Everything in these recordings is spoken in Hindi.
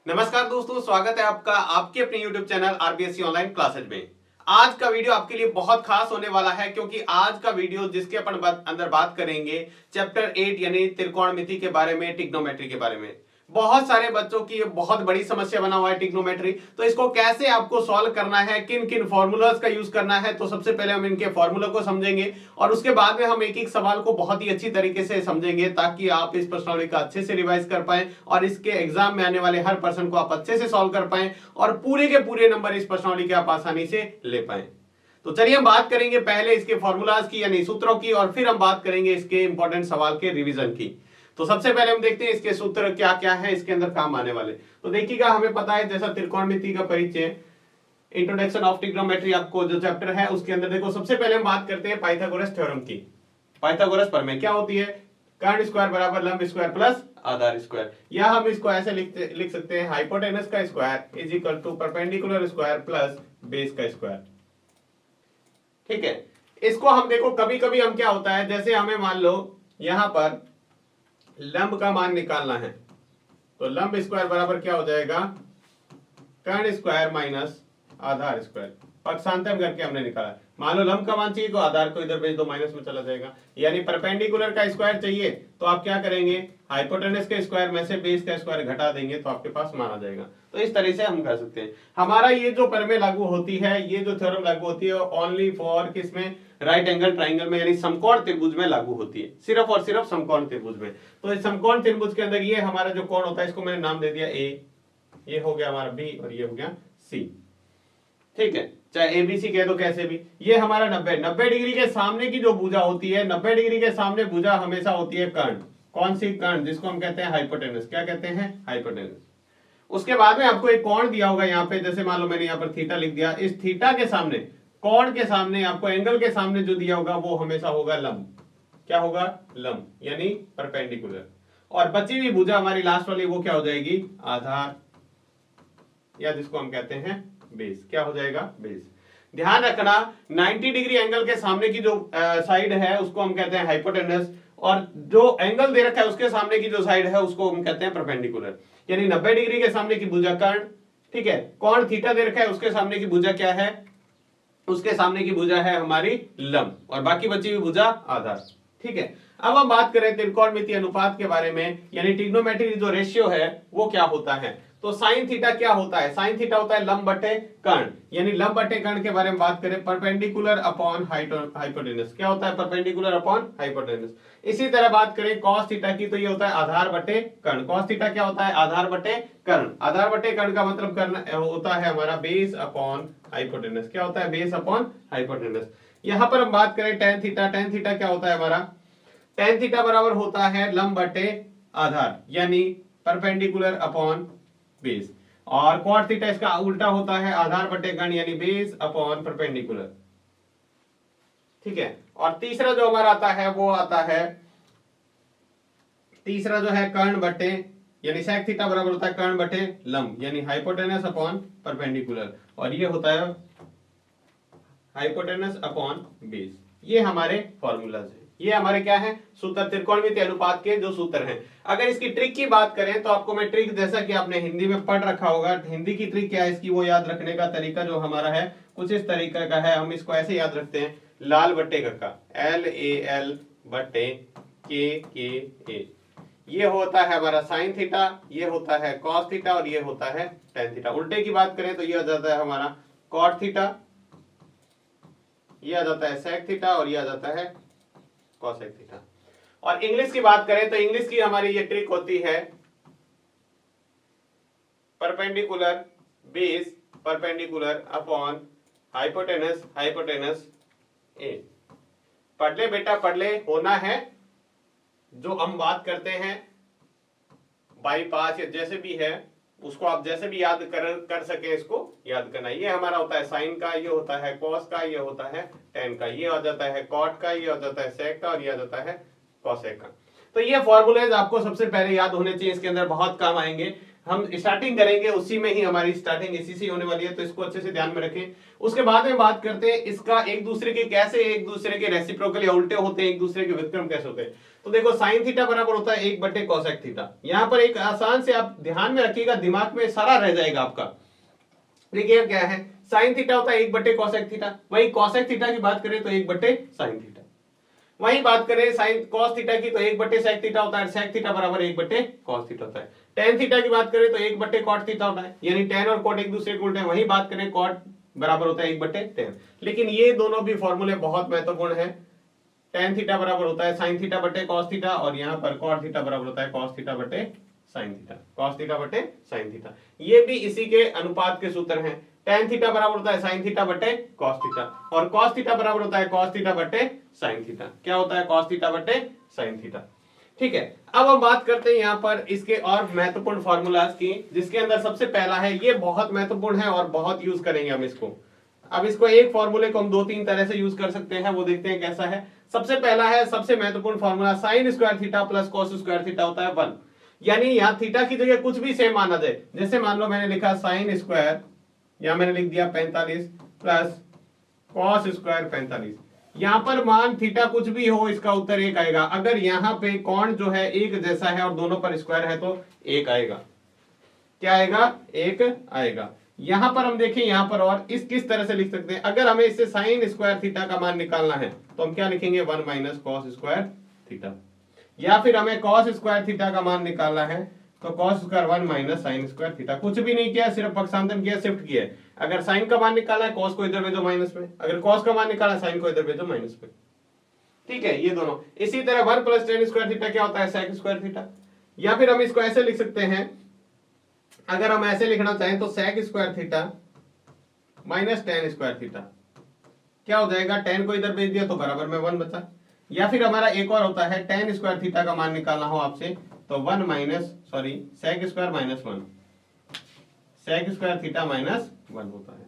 नमस्कार दोस्तों, स्वागत है आपका आपके अपने YouTube channel RBSC online classes में। आज का वीडियो आपके लिए बहुत खास होने वाला है क्योंकि आज का वीडियो जिसके अपन अंदर बात करेंगे चैप्टर 8 यानी त्रिकोणमिति के बारे में, ट्रिग्नोमेट्री के बारे में। बहुत सारे बच्चों की बहुत बड़ी समस्या बना हुआ है ट्रिग्नोमेट्री, तो इसको कैसे आपको सॉल्व करना है, किन किन फॉर्मूलाज का यूज करना है। तो सबसे पहले हम इनके फॉर्मूला को समझेंगे और उसके बाद में हम एक एक सवाल को बहुत ही अच्छी तरीके से समझेंगे ताकि आप इस प्रश्नावली का अच्छे से रिवाइज कर पाए और इसके एग्जाम में आने वाले हर प्रश्न को आप अच्छे से सॉल्व कर पाए और पूरे के पूरे नंबर इस प्रश्नावली के आप आसानी से ले पाए। तो चलिए हम बात करेंगे पहले इसके फॉर्मूलाज की यानी सूत्रों की और फिर हम बात करेंगे इसके इंपॉर्टेंट सवाल के रिवीजन की। तो सबसे पहले हम देखते हैं इसके सूत्र क्या क्या है, इसके अंदर काम आने वाले। तो देखिएगा, हमें पता है जैसा त्रिकोणमिति का परिचय, इंट्रोडक्शन ऑफ ट्रिग्नोमेट्री आपको जो चैप्टर है उसके अंदर देखो, सबसे पहले हम बात करते हैं पाइथागोरस थ्योरम की। पाइथागोरस प्रमेय क्या होती है? कर्ण स्क्वायर बराबर लंब स्क्वायर प्लस आधार स्क्वायर, या हम इसको ऐसे लिख सकते हैं हाइपोटेनस का square is equal to perpendicular square plus base का स्क्वायर। ठीक है, इसको हम देखो कभी कभी हम क्या होता है, जैसे हमें मान लो यहां पर लंब का मान निकालना है तो लंब स्क्वायर बराबर क्या हो जाएगा? कर्ण स्क्वायर माइनस आधार स्क्वायर। पक्षांतर करके हमने निकाला। मान लो लंब का मान चाहिए तो आधार को इधर भेज दो, माइनस में चला जाएगा। यानी परपेंडिकुलर का स्क्वायर चाहिए तो आप क्या करेंगे, हाइपोटेनस के स्क्वायर में से बेस का स्क्वायर घटा देंगे तो आपके पास मान आ जाएगा। तो इस तरह से हम कर सकते हैं। हमारा ये जो प्रमेय लागू होती है, ये जो थ्योरम लागू होती है ओनली फॉर किसमें? राइट एंगल ट्राइंगल में, यानी समकोण त्रिभुज में लागू होती है, सिर्फ और सिर्फ समकोण त्रिभुज में। तो इस समकोण त्रिभुज के अंदर ये हमारा जो कोण होता है इसको मैंने नाम दे दिया ए, ये हो गया हमारा बी और ये हो गया सी। ठीक है, चाहे एबीसी कह दो कैसे भी। ये हमारा 90 डिग्री के सामने की जो भुजा होती है, 90 डिग्री के सामने भुजा हमेशा होती है कर्ण। कौन सी कर्ण? जिसको हम कहते हैं हाइपोटेनस। क्या कहते हैं? हाइपोटेनस। उसके बाद में आपको एक कोण दिया होगा यहाँ पे, जैसे मान लो मैंने यहाँ पर थीटा लिख दिया। इस थीटा के सामने, कोण के सामने, आपको एंगल के सामने जो दिया होगा वो हमेशा होगा लंब। क्या होगा? लंब, यानी परपेंडिकुलर। और बची हुई भुजा हमारी लास्ट वाली वो क्या हो जाएगी? आधार, या जिसको हम कहते हैं बेस। क्या हो जाएगा? बेस। ध्यान रखना 90 डिग्री एंगल के सामने की जो साइड है उसको हम कहते हैं हाइपोटेनस, और जो एंगल दे रखा है उसके सामने की जो साइड है उसको हम कहते हैं परपेंडिकुलर। यानी 90 डिग्री के सामने की भुजा कर्ण, ठीक है, कोण थीटा दे रखा है उसके सामने की भुजा क्या है? उसके सामने की भुजा है हमारी लंब, और बाकी बची हुई भुजा आधार। ठीक है, अब हम बात करें त्रिकोणमितीय अनुपात के बारे में, यानी ट्रिग्नोमेट्री जो रेशियो है वो क्या होता है। तो साइन थीटा क्या होता है? साइन थीटा होता है लंब बटे कर्ण, यानी लंब बटे कर्ण के बारे में बात करें, परपेंडिकुलर अपॉन हाइपोटेनस। क्या होता है? Perpendicular upon hypotenuse. इसी तरह बात करें कॉस थीटा की, तो ये होता है आधार बटे कर्ण। कॉस थीटा क्या होता है? आधार बटे कर्ण। आधार बटे कर्ण का मतलब कर्ण होता है हमारा बेस अपॉन हाइपोटेनस। क्या होता है? Base upon hypotenuse. यहां पर हम बात करें टेन थीटा, टेन थीटा क्या होता है हमारा? टेन थीटा बराबर होता है लंब बटे आधार, यानी परपेंडिकुलर अपॉन बेस। और क्वाड थीटा इसका उल्टा होता है आधार बटे कर्ण, यानी बेस अपॉन परपेंडिकुलर। ठीक है, और तीसरा जो हमारा आता है वो आता है, तीसरा जो है कर्ण बटे, यानी सेक थीटा बराबर होता है कर्ण बटे लंब, यानी हाइपोटेनस अपॉन परपेंडिकुलर, और ये होता है हाइपोटेनस अपॉन बेस। ये हमारे फॉर्मूलाज है, ये हमारे क्या है? सूत्र, त्रिकोणमितीय अनुपात के जो सूत्र हैं। अगर इसकी ट्रिक की बात करें तो आपको मैं ट्रिक, जैसा कि आपने हिंदी में पढ़ रखा होगा, हिंदी की ट्रिक क्या है इसकी, वो याद रखने का तरीका जो हमारा है कुछ इस तरीके का है। हम इसको ऐसे याद रखते हैं, लाल बट्टे का, LAL बट्टे KA। ये होता है हमारा साइन थीटा, ये होता है कॉस थीटा, और ये होता है टेन थीटा। उल्टे की बात करें तो ये आ जाता है हमारा कॉट थीटा, ये आ जाता है सेक थीटा, और ये आ जाता है कोसेक थीटा। और इंग्लिश की बात करें तो इंग्लिश की हमारी ये ट्रिक होती है perpendicular base perpendicular upon hypotenuse hypotenuse ए। पढ़ ले बेटा, पढ़ ले, होना है। जो हम बात करते हैं बाईपास या जैसे भी है उसको आप जैसे भी याद कर सके, इसको याद करना। ये हमारा होता है साइन का, ये होता है कॉस का, ये होता है टेन का, ये आ जाता है कॉट का, ये आ जाता है सेक का, और ये आ जाता है कॉसेक का। तो ये फॉर्मूलेज आपको सबसे पहले याद होने चाहिए, इसके अंदर बहुत काम आएंगे। हम स्टार्टिंग करेंगे उसी में ही, हमारी स्टार्टिंग इसी से होने वाली है, तो इसको अच्छे से ध्यान में रखें। उसके बाद में बात करते हैं इसका एक दूसरे के कैसे एक दूसरे के रेसिप्रोकल या उल्टे होते हैं, एक दूसरे के व्युत्क्रम कैसे होते हैं। तो देखो साइन थीटा बराबर होता है 1 बटे cosec थीटा। यहाँ पर एक आसान से आप ध्यान में रखिएगा, दिमाग में सारा रह जाएगा आपका। देखिए क्या है, साइन थीटा होता है 1 बटे cosec थीटा, वही cosec थीटा की बात करें तो 1 बटे साइन थीटा, वही बात करें साइन cos थीटा की तो 1 बटे sec थीटा होता है, sec थीटा बराबर 1 बटे cos थीटा होता है। tan थीटा की बात करें तो 1 बटे cot थीटा होता है, यानी tan और cot एक दूसरे के उल्टे हैं, वही बात करें cot बराबर होता है 1 बटे tan। लेकिन ये दोनों भी फॉर्मूले बहुत महत्वपूर्ण है। tan थीटा बराबर होता है sin थीटा बटे cos थीटा, और यहाँ पर cot थीटा बराबर होता है cos थीटा बटे sin थीटा, cos थीटा बटे sin थीटा। ये भी इसी के अनुपात के सूत्र हैं। tan थीटा बराबर होता है sin थीटा बटे cos थीटा, और cos थीटा बराबर होता है cos थीटा बटे sin थीटा। क्या होता है cos थीटा बटे sin थीटा। ठीक है, अब हम बात करते हैं यहाँ पर इसके और महत्वपूर्ण फॉर्मूलाज की, जिसके अंदर सबसे पहला है, ये बहुत महत्वपूर्ण है और बहुत यूज करेंगे हम इसको। अब इसको एक फॉर्मूले को हम 2-3 तरह से यूज कर सकते हैं, वो देखते हैं कैसा है। सबसे पहला है, सबसे महत्वपूर्ण formula, sign square theta plus cos square theta होता है 1। यानी यहाँ थीटा की जगह कुछ भी सेम माना जाए, जैसे मान लो मैंने लिखा साइन स्क्वायर, या मैंने लिख दिया 45 प्लस कॉस स्क्वायर 45। यहाँ पर मान थीटा कुछ भी हो, इसका उत्तर 1 आएगा। अगर यहाँ पे कोण जो है एक जैसा है और दोनों पर स्क्वायर है तो 1 आएगा। क्या आएगा? 1 आएगा। यहां पर हम देखें, यहां पर और इस किस तरह से लिख सकते हैं, अगर हमें इससे साइन स्क्वायर थीटा का मान निकालना है तो हम क्या लिखेंगे, 1 माइनस कॉस स्क्वायर थीटा। या फिर हमें कॉस स्क्वायर थीटा का मान निकालना है तो cos square 1 minus sign square theta. कुछ भी नहीं किया, सिर्फ पक्षांतरण किया, शिफ्ट किया है। अगर साइन का मान निकालना है कॉस को इधर भेजो माइनस में, अगर कॉस का मान निकालना है साइन को इधर भेजो माइनस में। ठीक है, ये दोनों। इसी तरह 1 प्लस टेन स्क्वायर थीटा क्या होता है, सेक स्क्वायर थीटा। या फिर हम इसको ऐसे लिख सकते हैं, अगर हम ऐसे लिखना चाहें तो sec square theta minus tan square theta क्या हो जाएगा, टेन को इधर भेज दिया तो बराबर में 1 बचा। या फिर हमारा एक और होता है, टेन स्क्वायर थीटा का मान निकालना हो आपसे तो 1 minus sec square minus 1, sec square theta minus 1 होता है।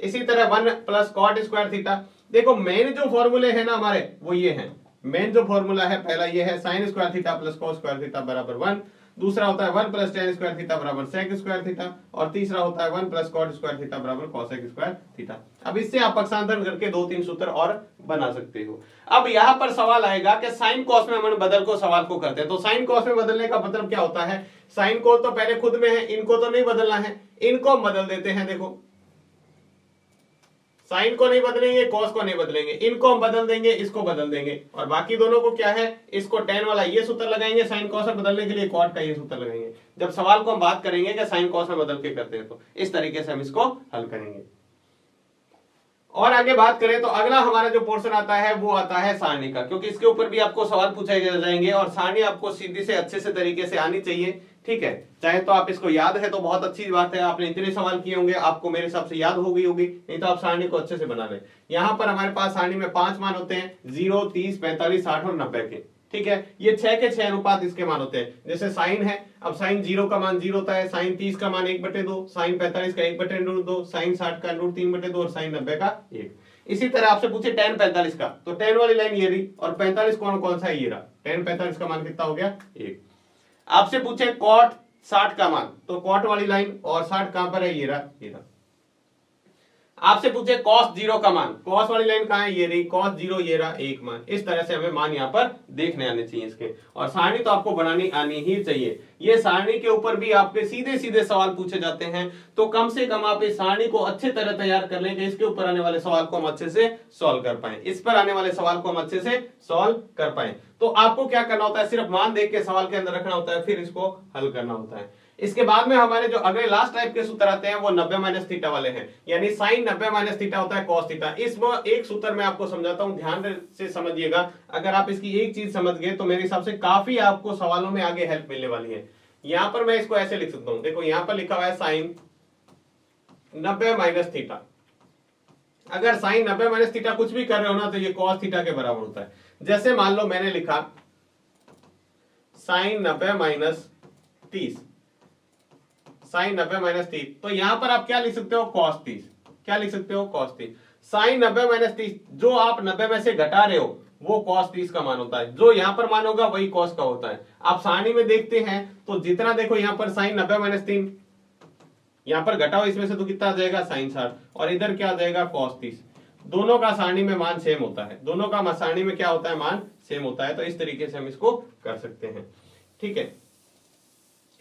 इसी तरह 1 प्लस कॉट स्क्वायर थीटा। देखो मेन जो फॉर्मूले हैं ना हमारे, वो ये हैं। मेन जो फॉर्मूला है पहला ये है, sign square theta plus cos square theta बराबर 1। दूसरा होता है 1 प्लस टेन स्क्वायर थीटा बराबर सेक स्क्वायर थीटा, और तीसरा होता है 1 प्लस कॉट स्क्वायर थीटा बराबर कॉसेक स्क्वायर थीटा। अब इससे आप पक्षांतरण करके 2-3 सूत्र और बना सकते हो। अब यहाँ पर सवाल आएगा कि साइन कॉस में हम बदल को सवाल को करते हैं, तो साइन कॉस में बदलने का मतलब क्या होता है, साइन को तो पहले खुद में है, इनको तो नहीं बदलना है, इनको हम बदल देते हैं। देखो साइन को नहीं बदलेंगे, कॉस को नहीं बदलेंगे, इनको हम बदल देंगे, इसको बदल देंगे, और बाकी दोनों को क्या है, इसको टेन वाला ये सूत्र लगाएंगे, साइन कॉस में बदलने के लिए कॉट का ये सूत्र लगाएंगे। जब सवाल को हम बात करेंगे कि साइन कॉस में बदल के करते हैं तो इस तरीके से हम इसको हल करेंगे। और आगे बात करें तो अगला हमारा जो पोर्शन आता है वो आता है सारणी का, क्योंकि इसके ऊपर भी आपको सवाल पूछे जाएंगे और सारणी आपको सीधी से अच्छे से तरीके से आनी चाहिए। ठीक है, चाहे तो आप इसको याद है तो बहुत अच्छी बात है, आपने इतने सवाल किए होंगे, आपको मेरे हिसाब से याद हो गई होगी, नहीं तो आप सारणी को अच्छे से बना लें। यहाँ पर हमारे पास सारणी में 5 मान होते हैं, 0, 30, 45, 60 और 90 के। ठीक है, ये 6 के 6 अनुपात इसके मान होते हैं। जैसे साइन है, अब साइन 0 का मान 0 होता है, साइन 30 का मान 1/2, साइन 45 का 1/√2, साइन 60 का √3/2 और साइन 90 का 1। इसी तरह आपसे पूछे tan 45 का, तो tan वाली लाइन ये रही, और 45 कौन सा है, ये रहा। tan 45 का मान कितना हो गया, 1। आपसे पूछे cot 60 का मान, तो cot वाली लाइन, और 60 कहां पर है, ये रहा। आपसे पूछे cos 0 का मान, cos वाली लाइन कहां है, ये रही, cos 0 ये रहा, 1 मान। इस तरह से हमें मान यहाँ पर देखने आने चाहिए इसके, और सारणी तो आपको बनानी आनी ही चाहिए। ये सारणी के ऊपर भी आपके सीधे सीधे सवाल पूछे जाते हैं, तो कम से कम आप इस सारणी को अच्छे तरह तैयार कर लें कि इसके ऊपर आने वाले सवाल को हम अच्छे से सॉल्व कर पाए, इस पर आने वाले सवाल को हम अच्छे से सॉल्व कर पाए। तो आपको क्या करना होता है, सिर्फ मान देख के सवाल के अंदर रखना होता है, फिर इसको हल करना होता है। इसके बाद में हमारे जो अगले लास्ट टाइप के सूत्र आते हैं वो 90 माइनस थीटा वाले हैं, यानी साइन 90 माइनस थीटा होता है कॉस थीटा। इसमें एक सूत्र मैं आपको समझाता हूं, ध्यान से समझिएगा। अगर आप इसकी एक चीज समझ गए तो मेरे हिसाब से काफी आपको सवालों में आगे हेल्प मिलने वाली है। यहां पर मैं इसको ऐसे लिख सकता हूं, देखो यहां पर लिखा हुआ है साइन 90 माइनस थीटा। अगर साइन 90 माइनस थीटा कुछ भी कर रहे हो ना तो ये कॉस थीटा के बराबर होता है। जैसे मान लो मैंने लिखा साइन 90 माइनस 30, साइन 90 माइनस 30, तो यहां पर आप क्या लिख सकते हो, cos 30। क्या लिख सकते हो, cos 30। साइन 90 माइनस 30, जो आप 90 में से घटा रहे हो वो cos 30 का मान होता है। जो यहाँ पर मान होगा वही cos का होता है। आप सारणी में देखते हैं तो जितना देखो यहाँ पर sin 90 माइनस 3, यहाँ पर घटाओ इसमें से तो कितना आ जाएगा sin 60, और इधर क्या आ जाएगा cos 30। दोनों का सारणी में मान सेम होता है, दोनों का सारणी में क्या होता है, मान सेम होता है। तो इस तरीके से हम इसको कर सकते हैं। ठीक है,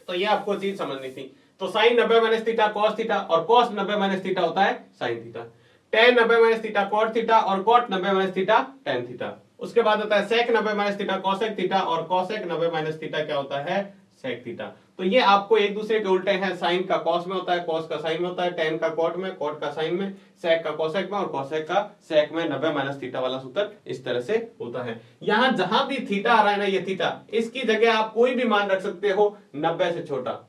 तो ये आपको चीज समझनी थी। तो sine 90 minus theta cos theta, और कॉस 90 माइनस थीटा होता है sine theta. Tan 90 minus theta cot theta, और cot 90 minus theta tan theta. उसके बाद होता है sec 90 minus theta cosec theta, और कॉसेक 90 माइनस थीटा क्या होता है, सेक थीटा। तो ये आपको एक दूसरे के उल्टे हैं। साइन का कॉस में होता है, कॉस का साइन में होता है, टेन का कॉट में, कॉट का साइन में, सेक का कॉसेक में, और कॉसेक का सेक में। 90 माइनस थीटा वाला सूत्र इस तरह से होता है। यहां जहां भी थीटा आ रहा है ना, ये थीटा, इसकी जगह आप कोई भी मान रख सकते हो 90 से छोटा,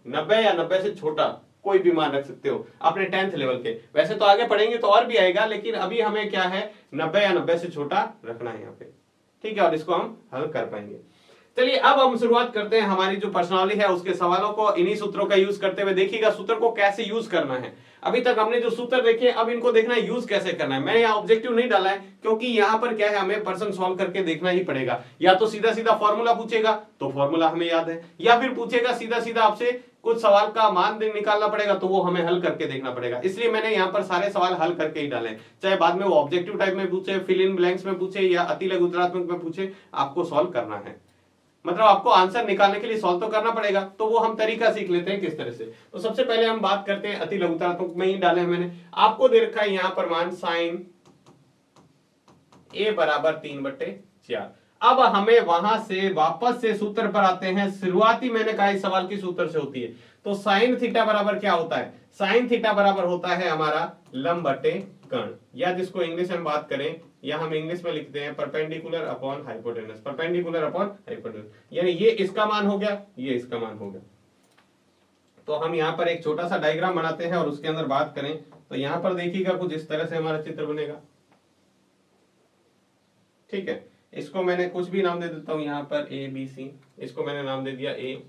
90 या 90 से छोटा कोई भी मान रख सकते हो अपने 10th लेवल के। वैसे तो आगे पढ़ेंगे तो और भी आएगा, लेकिन अभी हमें क्या है 90 या 90 से छोटा रखना है यहाँ पे। ठीक है, और इसको हम हल कर पाएंगे। चलिए अब हम शुरुआत करते हैं हमारी जो प्रश्नावली है उसके सवालों को इन्हीं सूत्रों का यूज करते हुए। देखिएगा सूत्र को कैसे यूज करना है। अभी तक हमने जो सूत्र देखे, अब इनको देखना है यूज कैसे करना है। मैंने यहाँ ऑब्जेक्टिव नहीं डाला है क्योंकि यहाँ पर क्या है, हमें पर्सन सॉल्व करके देखना ही पड़ेगा। या तो सीधा सीधा फॉर्मूला पूछेगा तो फॉर्मूला हमें याद है, या फिर पूछेगा सीधा सीधा आपसे कुछ सवाल का मान निकालना पड़ेगा तो वो हमें हल करके देखना पड़ेगा। इसलिए मैंने यहाँ पर सारे सवाल हल करके ही डाले, चाहे बाद में वो ऑब्जेक्टिव टाइप में पूछे, फिल इन ब्लैंक्स में पूछे, या अति लघुत्तरात्मक में पूछे, आपको सॉल्व करना है। मतलब आपको आंसर निकालने के लिए सॉल्व तो करना पड़ेगा। तो वो हम तरीका सीख लेते हैं किस तरह से। तो सबसे पहले हम बात करते हैं, अति लघुत्तरात्मक में ही डाले हैं मैंने। आपको दे रखा है यहाँ पर मान साइन a बराबर 3/4। अब हमें वहां से वापस से सूत्र पर आते हैं। शुरुआती मैंने कहा इस सवाल की सूत्र से होती है। तो साइन थीटा बराबर क्या होता है, साइन थीटा बराबर होता है हमारा लंब बटे कर्ण, या जिसको इंग्लिश में बात करें, या हम इंग्लिश में लिखते हैं perpendicular upon hypotenuse, perpendicular upon hypotenuse. यानी ये इसका मान हो गया, ये इसका मान हो गया। तो हम यहाँ पर एक छोटा सा डायग्राम बनाते हैं और उसके अंदर बात करें तो यहाँ पर देखिएगा कुछ इस तरह से हमारा चित्र बनेगा। ठीक है, इसको मैंने कुछ भी नाम दे देता हूं, यहाँ पर ए बी सी, इसको मैंने नाम दे दिया ए,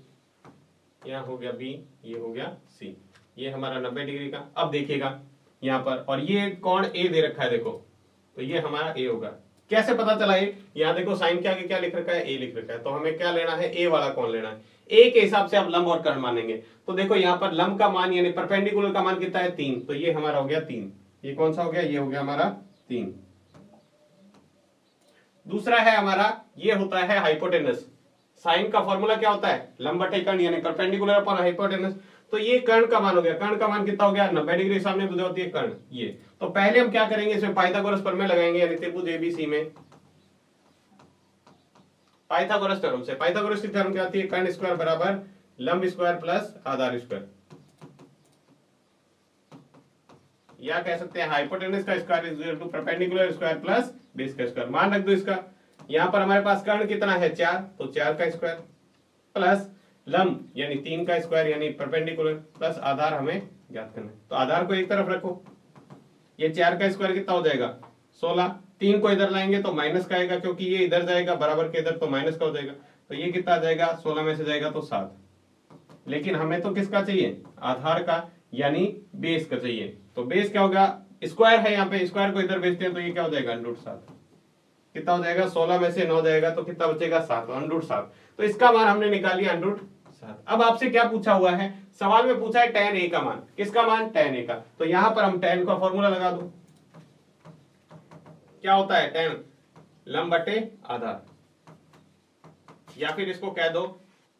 यहाँ हो गया बी, ये हो गया सी। ये हमारा 90 डिग्री का। अब देखिएगा यहाँ पर, और ये कोण ए दे रखा है देखो, तो ये हमारा ए होगा। कैसे पता चला ए, यहाँ देखो साइन के आगे क्या लिख रखा है, ए लिख रखा है। तो हमें क्या लेना है, ए वाला कोण लेना है। ए के हिसाब से आप लंब और कर्ण मानेंगे। तो देखो यहाँ पर लंब का मान यानी परपेंडिकुलर का मान कितना है, 3। तो ये हमारा हो गया 3। ये कौन सा हो गया, ये हो गया हमारा 3। दूसरा है हमारा, ये होता है हाइपोटेनस। साइन का फॉर्मूला क्या होता है, लंब बटे कर्ण यानी परपेंडिकुलर अपॉन हाइपोटेनस। तो ये कर्ण का मान हो गया। कर्ण का मान कितना हो गया, 90 डिग्री सामने बुझा होती है कर्ण ये। तो पहले हम क्या करेंगे, इसमें पाइथागोरस प्रमेय लगाएंगे, यानी त्रिभुज एबीसी में पाइथागोरस थ्योरम से। पाइथागोरस की थ्योरम क्या होती है, कर्ण स्क्वायर बराबर लंब स्क्वायर प्लस आधार स्क्वायर, या कह सकते हैं हाइपोटेनस का square is equal to perpendicular square plus base का स्क्वायर। मान रख दो इसका। यहाँ पर हमारे पास कर्ण कितना है, 4, तो 4 का स्क्वायर प्लस लंब यानी 3 का स्क्वायर यानी परपेंडिकुलर प्लस आधार हमें ज्ञात करना है। तो आधार को एक तरफ रखो, ये 4 का स्क्वायर कितना हो जाएगा 16। 3 को इधर लाएंगे तो माइनस का आएगा, क्योंकि ये इधर जाएगा बराबर के इधर, तो माइनस का हो जाएगा। तो ये कितना आ जाएगा, 16 में से जाएगा तो 7। लेकिन हमें तो किसका चाहिए, आधार का यानी बेस का चाहिए। तो बेस क्या होगा, स्क्वायर है यहाँ पे, स्क्वायर को इधर भेजते हैं तो ये क्या हो जाएगा √7। कितना हो जाएगा, 16 में से 9 जाएगा तो कितना बचेगा 7, √7। तो इसका मान हमने निकाल लिया √7। अब आपसे क्या पूछा हुआ है, सवाल में पूछा है tan a का मान। किसका मान, tan a का। तो यहां पर हम tan का फॉर्मूला लगा दो। क्या होता है tan, लंब बटे आधार, या फिर इसको कह दो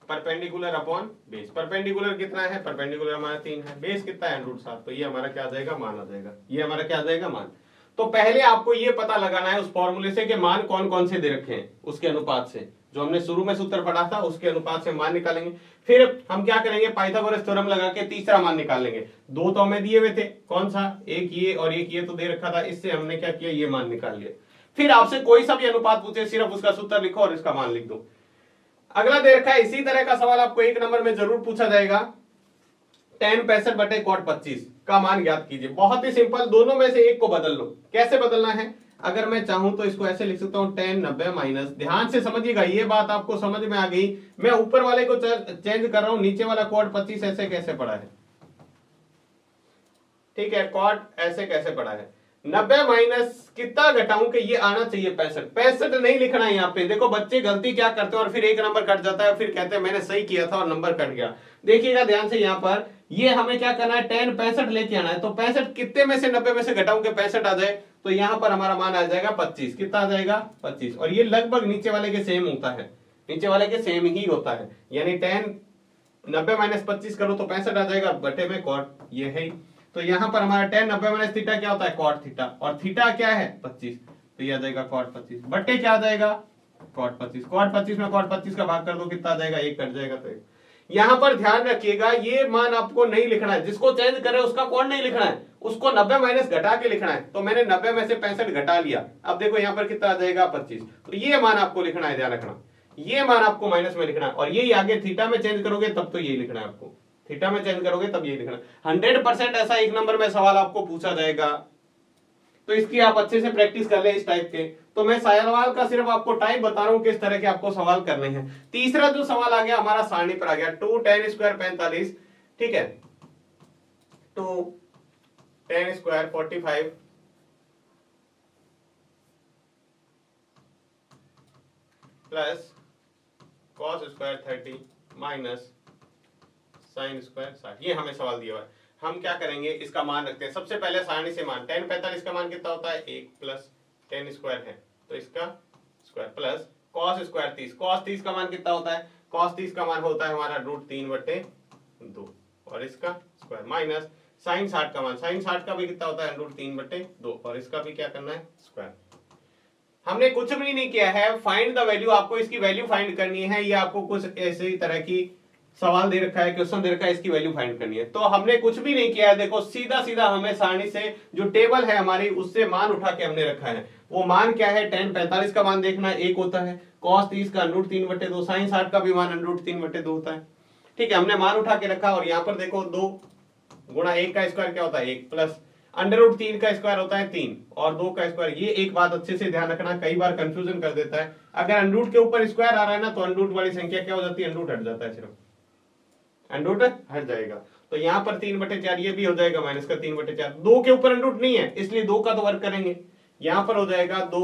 परपेंडिकुलर अपॉन बेस। परपेंडिकुलर कितना है, परपेंडिकुलर हमारा 3 है, बेस कितना है √7। तो ये हमारा क्या आ जाएगा, मान आ जाएगा। ये हमारा क्या आ जाएगा, मान। तो पहले आपको ये पता लगाना है उस फॉर्मूले से कि मान कौन कौन से दे रखे हैं, उसके अनुपात से, जो हमने शुरू में सूत्र पढ़ा था उसके अनुपात से मान निकालेंगे। फिर हम क्या करेंगे, पाइथागोरस थ्योरम लगा के तीसरा मान निकाल लेंगे। 2 तो हमें दिए हुए थे, कौन सा, एक ये और एक ये तो दे रखा था, इससे हमने क्या किया, ये मान निकाल लिया। फिर आपसे कोई सा भी अनुपात पूछे, सिर्फ उसका सूत्र लिखो और इसका मान लिख दो। अगला दे रखा है, इसी तरह का सवाल आपको 1 नंबर में जरूर पूछा जाएगा, tan 65 बटे cot 25 का मान ज्ञात कीजिए। बहुत ही सिंपल, दोनों में से एक को बदल लो। कैसे बदलना है, अगर मैं चाहूं तो इसको ऐसे लिख सकता हूं, tan 90 माइनस, ध्यान से समझिएगा, ये बात आपको समझ में आ गई। मैं ऊपर वाले को चेंज कर रहा हूं, नीचे वाला cot 25 ऐसे कैसे पड़ा है, ठीक है, cot ऐसे कैसे पड़ा है। 90 माइनस कितना घटाऊं कि ये आना चाहिए 65। 65 नहीं लिखना है यहाँ पे। देखो बच्चे गलती क्या करते हैं और फिर एक नंबर कट जाता है, फिर कहते हैं मैंने सही किया था और नंबर कट गया। देखिएगा ध्यान से, यहाँ पर ये हमें क्या करना है, 10 65 लेके आना है। तो 65 कितने में से 90 में से घटाऊं कि 65 आ जाए, तो यहाँ पर हमारा मान आ जाएगा 25। कितना आ जाएगा 25। और ये लगभग नीचे वाले के सेम होता है, नीचे वाले के सेम ही होता है। यानी 10 90 माइनस 25 करो तो 65 आ जाएगा बटे में कॉट, ये है। तो यहाँ पर हमारा 10 90 माइनस थीटा क्या होता है, कॉट थीटा, और थीटा क्या है 25, तो ये आ जाएगा कॉट 25 बटे क्या आ जाएगा कॉट 25। कॉट 25 में कॉट 25 का भाग कर दो, कितना आ जाएगा, एक कट जाएगा। तो यहाँ पर ध्यान रखिएगा ये मान आपको नहीं लिखना है, जिसको चेंज करे उसका कौन नहीं लिखना है, उसको 90 माइनस घटा के लिखना है। तो मैंने 90 में से 65 घटा लिया, अब देखो यहाँ पर कितना आ जाएगा 25। तो ये मान आपको लिखना है, ध्यान रखना ये मान आपको माइनस में लिखना है। और यही आगे थीटा में चेंज करोगे तब तो यही लिखना है आपको, थीटा में चेंज करोगे तब यही लिखना है। 100% ऐसा एक नंबर में सवाल आपको पूछा जाएगा, तो इसकी आप अच्छे से प्रैक्टिस कर ले इस टाइप के। तो मैं सवाल का सिर्फ आपको टाइप बता रहा हूं किस तरह के आपको सवाल करने हैं। तीसरा जो सवाल आ गया हमारा सारणी पर आ गया, 2 10 स्क्वायर 45, ठीक है, 2 10 square 45 plus cos square 30 minus sine square 60। ये हमें सवाल दिया हुआ है। हम क्या करेंगे, इसका मान रखते हैं। सबसे पहले सारणी से मान 10 45 का मान कितना होता है 1 प्लस 10 स्क्वायर है तो इसका square plus cos square 30। Cos 30 का मान कितना होता है, कॉस 30 का मान होता है हमारा √3/2 और इसका स्क्वायर माइनस साइन 60 का मान, साइन 60 का भी कितना होता है √3/2 और इसका भी क्या करना है स्क्वायर। हमने कुछ भी नहीं किया है, फाइंड द वैल्यू, आपको इसकी वैल्यू फाइंड करनी है। ये आपको कुछ ऐसे ही तरह की सवाल दे रखा है, क्वेश्चन दे रखा है, इसकी वैल्यू फाइंड करनी है। तो हमने कुछ भी नहीं किया है, देखो सीधा सीधा हमें सारणी से जो टेबल है हमारी उससे मान उठा के हमने रखा है। वो मान क्या है, 10 45 का मान देखना है 1 होता है, cos 30 का √3/2, साइन 60 का भी मान √3/2 होता है। ठीक है, हमने मान उठा के रखा। और यहाँ पर देखो 2 गुणा 1 का स्क्वायर क्या होता है 1 प्लस √3 का स्क्वायर होता है 3 और 2 का स्क्वायर। ये एक बात अच्छे से ध्यान रखना, कई बार कंफ्यूजन कर देता है। अगर अंडरूट के ऊपर स्क्वायर आ रहा है ना तो अंडरूट वाली संख्या क्या हो जाती है, अंडरूट हट जाता है, सिर्फ अंडरूट हट जाएगा। तो यहाँ पर 3/4 ये भी हो जाएगा माइनस का 3/4। 2 के ऊपर अंडरूट नहीं है इसलिए 2 का तो वर्क करेंगे। यहाँ पर हो जाएगा 2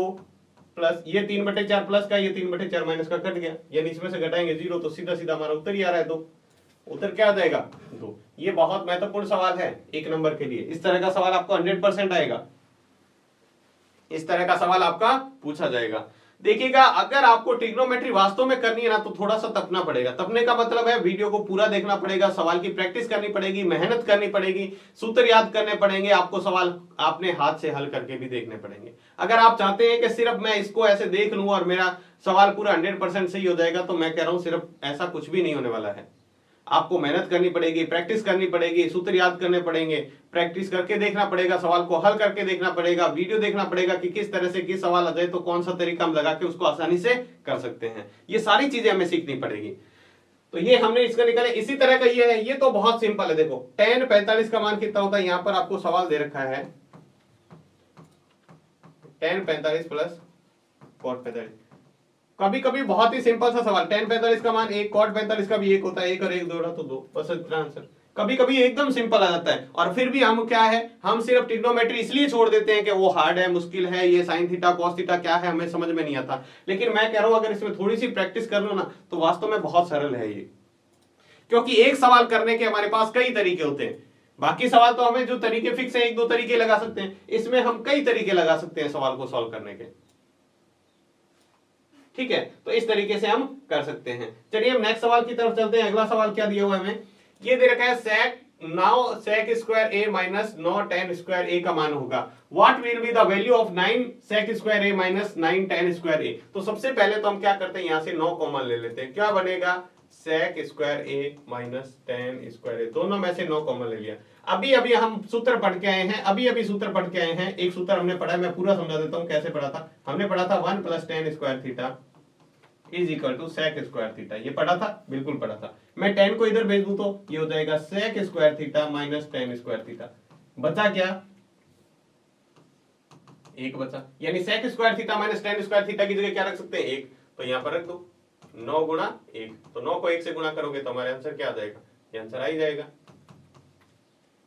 प्लस ये 3/4 प्लस का, ये 3/4 माइनस का कट गया, यानी इसमें से घटाएंगे 0 तो सीधा सीधा हमारा उत्तर ही आ रहा है 2। उत्तर क्या आ जाएगा 2। ये बहुत महत्वपूर्ण सवाल है एक नंबर के लिए। इस तरह का सवाल आपको 100% आएगा, इस तरह का सवाल आपका पूछा जाएगा। देखिएगा अगर आपको ट्रिग्नोमेट्री वास्तव में करनी है ना तो थोड़ा सा तपना पड़ेगा। तपने का मतलब है वीडियो को पूरा देखना पड़ेगा, सवाल की प्रैक्टिस करनी पड़ेगी, मेहनत करनी पड़ेगी, सूत्र याद करने पड़ेंगे, आपको सवाल आपने हाथ से हल करके भी देखने पड़ेंगे। अगर आप चाहते हैं कि सिर्फ मैं इसको ऐसे देख लूं और मेरा सवाल पूरा 100% सही हो जाएगा, तो मैं कह रहा हूं सिर्फ ऐसा कुछ भी नहीं होने वाला है। आपको मेहनत करनी पड़ेगी, प्रैक्टिस करनी पड़ेगी, सूत्र याद करने पड़ेंगे, प्रैक्टिस करके देखना पड़ेगा, सवाल को हल करके देखना पड़ेगा, वीडियो देखना पड़ेगा कि किस तरह से किस सवाल आ जाए तो कौन सा तरीका हम लगा के उसको आसानी से कर सकते हैं। ये सारी चीजें हमें सीखनी पड़ेगी। तो ये हमने इसका निकाले। इसी तरह का ये है, ये तो बहुत सिंपल है। देखो 10 45 का मान कितना होता है, यहां पर आपको सवाल दे रखा है 10 45 प्लस cot 45। कभी कभी बहुत ही सिंपल सा सवाल, 10 45 का मान 1, cot 45 का भी 1 होता है, 1 और 1 जोड़ा तो 2, बस इतना आंसर। कभी कभी एकदम सिंपल आ जाता है और फिर भी हम क्या है, हम सिर्फ ट्रिग्नोमेट्री इसलिए छोड़ देते हैं कि वो हार्ड है, मुश्किल है, ये साइन थीटा कॉस थीटा क्या है हमें समझ में नहीं आता। लेकिन मैं कह रहा हूं अगर इसमें थोड़ी सी प्रैक्टिस कर लो ना तो वास्तव में बहुत सरल है ये, क्योंकि एक सवाल करने के हमारे पास कई तरीके होते हैं। बाकी सवाल तो हमें जो तरीके फिक्स है 1-2 तरीके लगा सकते हैं, इसमें हम कई तरीके लगा सकते हैं सवाल को सॉल्व करने के। ठीक है, तो इस तरीके से हम कर सकते हैं। चलिए हम नेक्स्ट सवाल की तरफ चलते हैं। अगला सवाल क्या दिया हुआ है हमें, ये दे रखा है sec now sec square a minus 9 tan square a का मान होगा। What will be the value of 9 sec square a minus 9 tan square a। तो सबसे पहले तो हम क्या करते हैं, यहां से 9 कॉमन ले लेते हैं। क्या बनेगा sec square a minus tan square a, दोनों में से 9 कॉमन ले लिया। अभी अभी हम सूत्र पढ़ के आए हैं, अभी अभी सूत्र पढ़ के आए हैं। एक सूत्र हमने पढ़ा है, मैं पूरा समझा देता हूं कैसे पढ़ा था। हमने पढ़ा था 1 + tan square theta is equal to sec square theta. ये पढ़ा था, बिल्कुल पढ़ा था। मैं tan को इधर भेज दूं तो ये हो जाएगा sec square theta minus tan square theta. बचा क्या, 1 बचा, यानी sec square theta minus tan square theta की जगह क्या रख सकते हैं 1, तो यहां पर रख दो 9 गुणा 1। तो 9 को 1 से गुणा करोगे तो हमारे आंसर क्या आ जाएगा, ये आंसर आ ही जाएगा।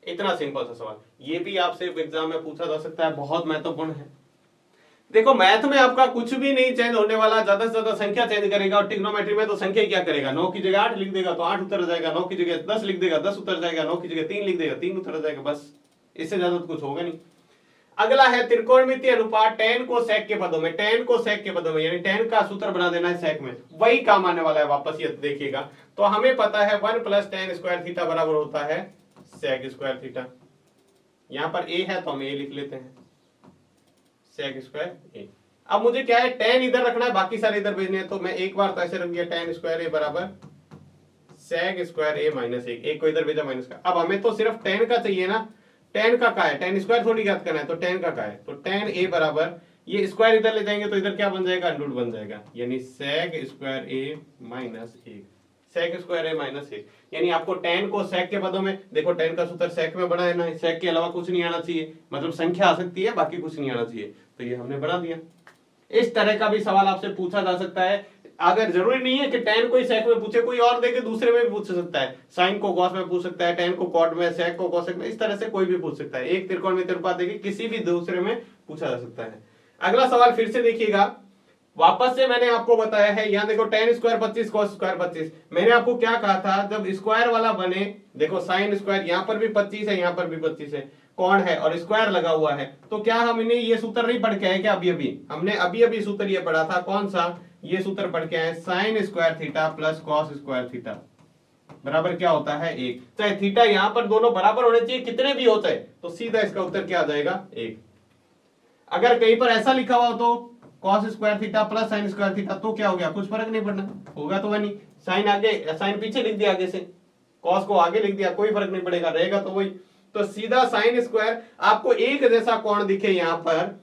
इतना सिंपल सा सवाल, ये भी आपसे एग्जाम में पूछा जा सकता है, बहुत महत्वपूर्ण है। देखो मैथ में आपका कुछ भी नहीं चेंज होने वाला, ज्यादा से ज्यादा संख्या चेंज करेगा, और ट्रिग्नोमेट्री में तो संख्या क्या करेगा, 9 की जगह 8 लिख देगा तो 8 उतर जाएगा, 9 की जगह 10 लिख देगा 10 उतर जाएगा, 9 की जगह 3 लिख देगा 3 उतर जाएगा, बस इससे ज्यादा तो कुछ होगा नहीं। अगला है त्रिकोणमितीय अनुपात tan को sec के पदों में, tan को sec के पदों में, यानी tan का सूत्र बना देना है sec में, वही काम आने वाला है वापस, ये देखिएगा। तो हमें पता है 1 + tan स्क्वायर थीटा बराबर होता है sec स्क्वायर थीटा। यहां पर a है तो हम a लिख लेते हैं, sec स्क्वायर a। अब मुझे क्या है, tan इधर रखना है, बाकी सारे इधर भेजने हैं, तो मैं एक बार तो ऐसे रख दिया tan स्क्वायर a बराबर sec स्क्वायर a माइनस 1, एक को इधर भेजा माइनस का। अब हमें तो सिर्फ tan का चाहिए ना, tan का है, tan स्क्वायर थोड़ी ज्ञात करना है, तो tan का है, तो tan a बराबर, ये स्क्वायर इधर ले जाएंगे तो इधर क्या बन जाएगा, रूट बन जाएगा, यानी sec square a minus 1, sec square a minus 1। यानी आपको tan को sec के पदों में, देखो tan का सूत्र sec में बना है ना, sec के अलावा कुछ नहीं आना चाहिए, मतलब संख्या आ सकती है बाकी कुछ नहीं आना चाहिए, तो ये हमने बना दिया। इस तरह का भी सवाल आपसे पूछा जा सकता है। अगर जरूरी नहीं है कि tan को ही sec में पूछे, कोई और देके दूसरे में भी पूछ सकता है, sin को cos में पूछ सकता है, tan को cot में, sec को cosec में, इस तरह से कोई भी पूछ सकता है। एक त्रिकोणमितीय अनुपात देके किसी भी दूसरे में पूछा जा सकता है। अगला सवाल फिर से देखिएगा, वापस से मैंने आपको बताया है, यहाँ देखो tan स्क्वायर 25 cos स्क्वायर 25, मैंने आपको क्या कहा था, जब स्क्वायर वाला बने, देखो sin स्क्वायर यहाँ पर भी 25 है, यहाँ पर भी 25 है, कौन है और स्क्वायर लगा हुआ है, तो क्या हमने ये सूत्र नहीं पढ़ के आए क्या, अभी अभी हमने अभी सूत्र ये पढ़ा था, कौन सा, ये सूत्र पढ़ के आए, sin square theta plus cos square theta बराबर क्या होता है 1। चाहे थीटा यहाँ पर दोनों बराबर होने चाहिए, कितने भी होते हैं, तो सीधा इसका उत्तर क्या आ जाएगा 1। अगर कहीं पर ऐसा लिखा हुआ तो cos square theta plus sin square theta, तो क्या हो गया, कुछ फर्क नहीं पड़ना, होगा तो वही, साइन आगे, साइन पीछे लिख दिया आगे से, cos को आगे लिख दिया, कोई फर्क नहीं पड़ेगा, रहेगा तो वही। तो सीधा sin स्क्वायर, आपको एक जैसा कोण दिखे यहाँ पर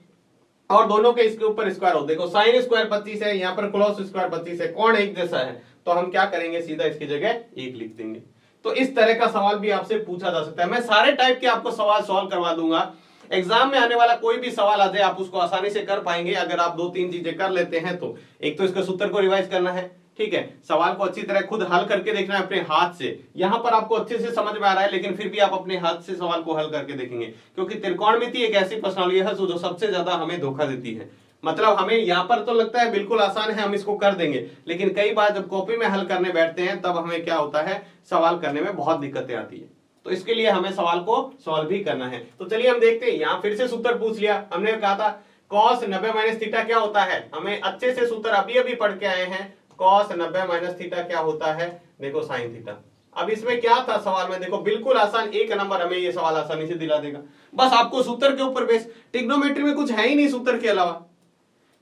और दोनों के इसके ऊपर स्क्वायर हो, देखो sin स्क्वायर 25 है, यहाँ पर cos स्क्वायर 25 है, कोण एक जैसा है, तो हम क्या करेंगे, सीधा इसकी जगह 1 लिख देंगे। तो इस तरह का सवाल भी आपसे पूछा जा सकता है। मैं सारे टाइप के आपको सवाल सॉल्व करवा दूंगा, एग्जाम में आने वाला कोई भी सवाल आ जाए आप उसको आसानी से कर पाएंगे, अगर आप 2-3 चीजें कर लेते हैं तो। एक तो इसका सूत्र को रिवाइज करना है, ठीक है, सवाल को अच्छी तरह खुद हल करके देखना है अपने हाथ से। यहां पर आपको अच्छे से समझ में आ रहा है, लेकिन फिर भी आप अपने हाथ से सवाल को हल करके देखेंगे, क्योंकि त्रिकोणमिति एक ऐसी प्रश्नावली है जो सबसे ज्यादा हमें धोखा देती है। मतलब हमें यहाँ पर तो लगता है बिल्कुल आसान है, हम इसको कर देंगे, लेकिन कई बार जब कॉपी में हल करने बैठते हैं तब हमें क्या होता है, सवाल करने में बहुत दिक्कतें आती है। तो इसके लिए हमें सवाल को सॉल्व भी करना है। तो चलिए हम देखते हैं, यहाँ फिर से सूत्र पूछ लिया, हमने कहा था cos 90 माइनस थीटा क्या होता है, हमें अच्छे से सूत्र अभी पढ़ के आए हैं, cos 90 माइनस थीटा क्या होता है, देखो sin थीटा। अब इसमें क्या था सवाल में, देखो बिल्कुल आसान, 1 नंबर हमें ये सवाल आसानी से दिला देगा, बस आपको सूत्र के ऊपर बेस, ट्रिग्नोमेट्री में कुछ है ही नहीं सूत्र के अलावा,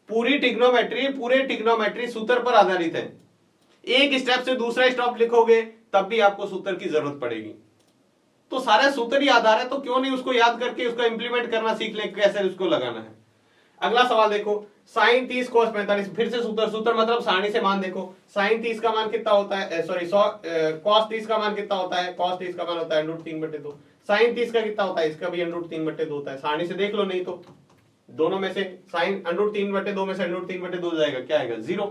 पूरे ट्रिग्नोमेट्री सूत्र पर आधारित है। एक स्टेप से दूसरा स्टेप लिखोगे तब भी आपको सूत्र की जरूरत पड़ेगी, तो सारे सूत्र ही आधार है, तो क्यों नहीं उसको याद करके उसको इंप्लीमेंट करना सीख ले, कैसे उसको लगाना है। अगला सवाल देखो, sin 30 cos 45, फिर से सूत्र मतलब सारणी से मान देखो, sin 30 का मान कितना होता है, सॉरी cos 30 का मान कितना होता है, cos 30 का मान होता है √3/2, sin 30 का कितना होता है, इसका भी √3/2 होता है, सारणी से देख लो, नहीं तो दोनों में से sin √3/2 में से √3/2 हो जाएगा, क्या आएगा 0,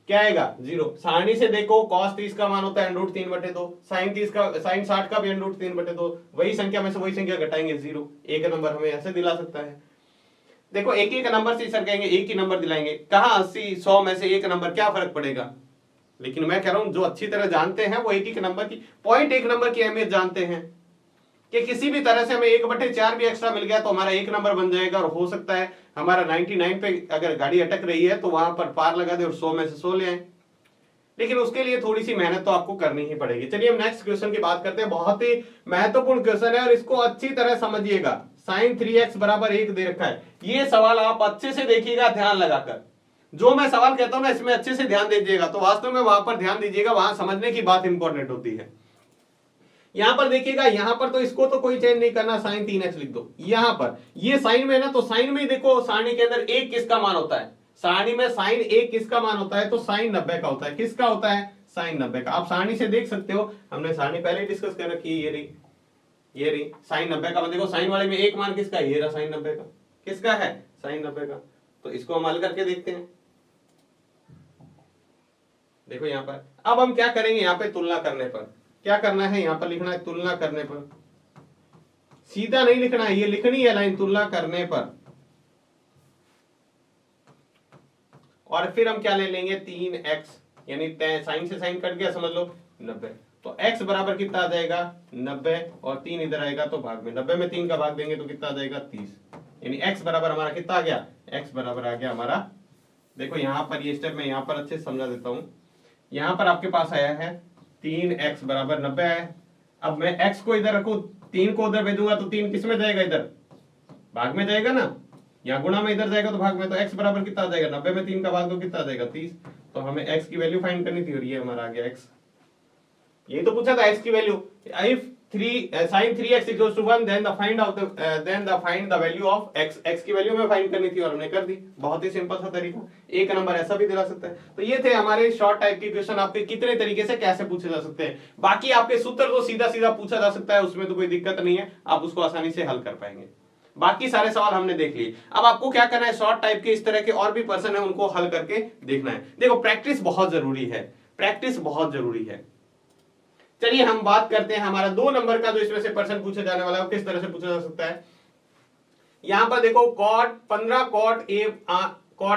क्या आएगा 0। सारणी से देखो cos 30 का मान होता है √3/2, sin 60 का भी √3/2, वही संख्या में से वही संख्या घटाएंगे 0, एक नंबर हमें ऐसे दिला सकता है। देखो एक एक नंबर से सर कहेंगे एक ही नंबर दिलाएंगे, कहां 80-100 में से एक नंबर, क्या फर्क पड़ेगा, लेकिन मैं कह रहा हूं जो अच्छी तरह जानते हैं वो एक नंबर की पॉइंट, एक नंबर की अहमियत जानते हैं कि किसी भी तरह से हमें 1/4 भी एक्स्ट्रा मिल गया तो हमारा एक नंबर बन जाएगा, और हो सकता है हमारा 99 पे अगर गाड़ी अटक रही है तो वहां पर पार लगा दे और 100 में से 100 ले आए, लेकिन उसके लिए थोड़ी सी मेहनत तो आपको करनी ही पड़ेगी। चलिए हम नेक्स्ट क्वेश्चन की बात करते हैं, बहुत ही महत्वपूर्ण क्वेश्चन है और इसको अच्छी तरह समझिएगा। sin 3x बराबर 1 दे रखा है, ये सवाल आप अच्छे से देखिएगा ध्यान लगाकर, जो मैं सवाल कहता हूं ना इसमें अच्छे से ध्यान दीजिएगा, तो वास्तव में वहां पर ध्यान दीजिएगा, वहां समझने की बात इंपॉर्टेंट होती है। यहां पर देखिएगा, यहां पर तो इसको तो कोई चेंज नहीं करना, sin 3x लिख दो, यहां पर ये साइन में है ना, तो साइन में देखो सारणी के अंदर 1 किसका मान होता है, सारणी में sin 1 किसका मान होता है, तो sin 90 का होता है, किसका होता है, sin 90 का। आप सारणी से देख सकते हो, हमने सारणी पहले डिस्कस कर रखी है, ये रही sin 90 का, देखो साइन वाले में एक मान किसका है, ये रहा sin 90 का, किसका है, sin 90 का। तो इसको हम हल करके देखते हैं, देखो यहां पर अब हम क्या करेंगे, यहां पे तुलना करने पर क्या करना है, यहां पर लिखना है तुलना करने पर, सीधा नहीं लिखना है, ये लिखनी है लाइन तुलना करने पर। और फिर हम क्या ले लेंगे 3x, यानी साइन से साइन कट गया, समझ लो 90। तो x बराबर कितना आ जाएगा 90, और 3 इधर आएगा तो भाग में 90 में 3 का भाग देंगे तो कितना आ जाएगा 30। यानी x बराबर हमारा कितना आ गया, x बराबर आ गया हमारा, देखो यहाँ पर ये स्टेप मैं यहाँ पर अच्छे से समझा देता हूँ। यहाँ पर आपके पास आया है 3x बराबर 90 है। अब मैं x को इधर रखू, 3 को उधर भेजूंगा तो 3 किस में जाएगा, इधर भाग में जाएगा ना, यहाँ गुणा में इधर जाएगा तो भाग में, तो x बराबर कितना आ जाएगा 90 में 3 का भाग दो कितना आ जाएगा 30। तो हमें x की वैल्यू फाइंड करनी थी और ये हमारा आ गया x। ये तो पूछा था x की value, if sin 3x equals to 1 then find the value of x, x की वैल्यू में फाइंड करनी थी और हमने कर दी। बहुत ही सिंपल सा तरीका, एक नंबर ऐसा भी दिला सकता है। तो ये थे हमारे शॉर्ट टाइप के क्वेश्चन, आपके कितने तरीके से कैसे पूछे जा सकते हैं। बाकी आपके सूत्र तो सीधा सीधा पूछा जा सकता है, उसमें तो कोई दिक्कत नहीं है, आप उसको आसानी से हल कर पाएंगे। बाकी सारे सवाल हमने देख लिए। अब आपको क्या करना है, शॉर्ट टाइप के इस तरह के और भी पर्सन है उनको हल करके देखना है। देखो प्रैक्टिस बहुत जरूरी है, प्रैक्टिस बहुत जरूरी है। चलिए हम बात करते हैं हमारा 2 नंबर का जो इसमें से पर्सन पूछा जाने वाला है वो किस तरह से पूछा जा सकता है। यहां पर देखो कॉट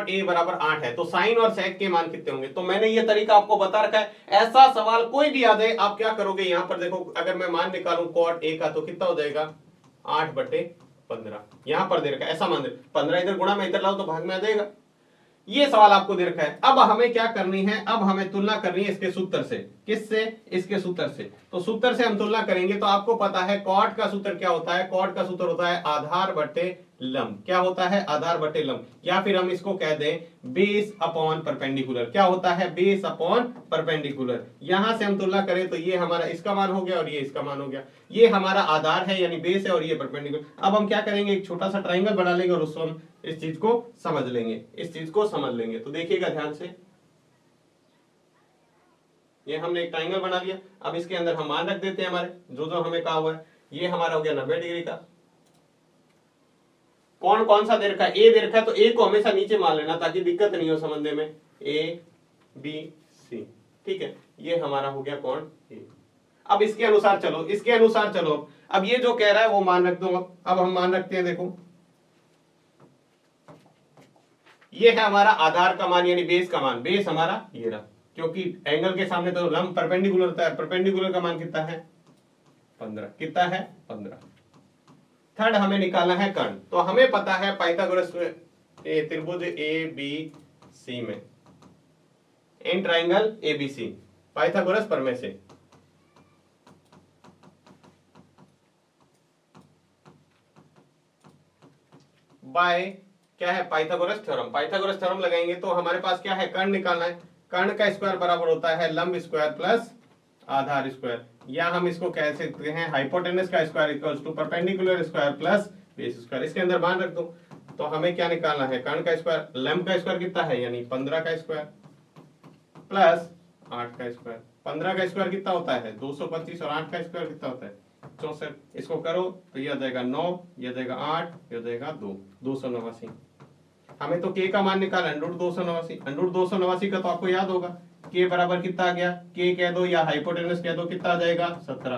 ए बराबर 8 है, तो साइन और सेक के मान कितने होंगे। तो मैंने ये तरीका आपको बता रखा है, ऐसा सवाल कोई भी आ जाए आप क्या करोगे, यहां पर देखो अगर मैं मान निकालूं कॉट ए का तो कितना हो जाएगा 8/15। यहां पर दे रखा है ऐसा मान, 15 इधर गुणा में इधर लाओ तो भाग में आ जाएगा। ये सवाल आपको दे रखा है। अब हमें क्या करनी है, अब हमें तुलना करनी है इसके सूत्र से। किससे, इसके सूत्र से। तो सूत्र से हम तुलना करेंगे तो आपको पता है कॉट का सूत्र क्या होता है, कॉट का सूत्र होता है आधार बटे लंब। क्या होता है, आधार बटे लंब, या फिर हम इसको कह दें बेस अपॉन परपेंडिकुलर। क्या होता है, बेस अपॉन परपेंडिकुलर। यहां से हम तुलना करें तो ये हमारा इसका मान हो गया और ये इसका मान हो गया। ये हमारा आधार है यानी बेस है और ये परपेंडिकुलर। अब हम क्या करेंगे, एक छोटा सा ट्राइंगल बना लेंगे और उसको हम इस चीज को समझ लेंगे, इस चीज को समझ लेंगे। तो देखिएगा ध्यान से, ये हमने एक ट्राइंगल बना लिया। अब इसके अंदर हम मान रख देते हैं हमारे जो जो हमें कहा हुआ है। ये हमारा हो गया 90 डिग्री का। कौन कौन सा दे रखा है, ए दे रखा है, तो ए को हमेशा नीचे मान लेना ताकि दिक्कत नहीं हो समझने में। ए बी सी, ठीक है, ये हमारा हो गया कौन ए। अब इसके अनुसार चलो, इसके अनुसार चलो। अब ये जो कह रहा है वो मान रख दो। अब हम मान रखते हैं, देखो ये है हमारा आधार का मान यानी बेस का मान। बेस हमारा ये रहा, क्योंकि एंगल के सामने तो लंब परपेंडिकुलर होता है। परपेंडिकुलर का मान कितना है 15, कितना है 15। थर्ड हमें निकालना है कर्ण। तो हमें पता है पाइथागोरस त्रिभुज ए बी सी में, इन ट्राइंगल एबीसी, पाइथागोरस प्रमेय से बाय क्या है, पाइथागोरस थ्योरम। पाइथागोरस थ्योरम लगाएंगे तो हमारे पास क्या है, कर्ण निकालना है। कर्ण का स्क्वायर बराबर होता है लंब स्क्वायर प्लस आधार स्क्वायर, या हम इसको कह सकते हैं हाइपोटेनस का square equals to perpendicular square plus base square. इसके अंदर मान रख दो। तो हमें क्या निकालना है, कर्ण का स्क्वायर, लंब का स्क्वायर कितना है यानी 15 का स्क्वायर प्लस 8 का स्क्वायर। 15 का स्क्वायर कितना होता है 225 और 8 का स्क्वायर कितना होता है 64। इसको करो तो ये आ जाएगा 9, ये आ जाएगा 8, ये आ जाएगा 2, 289। हमें तो k का मान निकाला √289। √289 का तो आपको याद होगा k बराबर कितना आ गया, k कह दो या हाइपोटेनस कह दो, कितना आ जाएगा 17।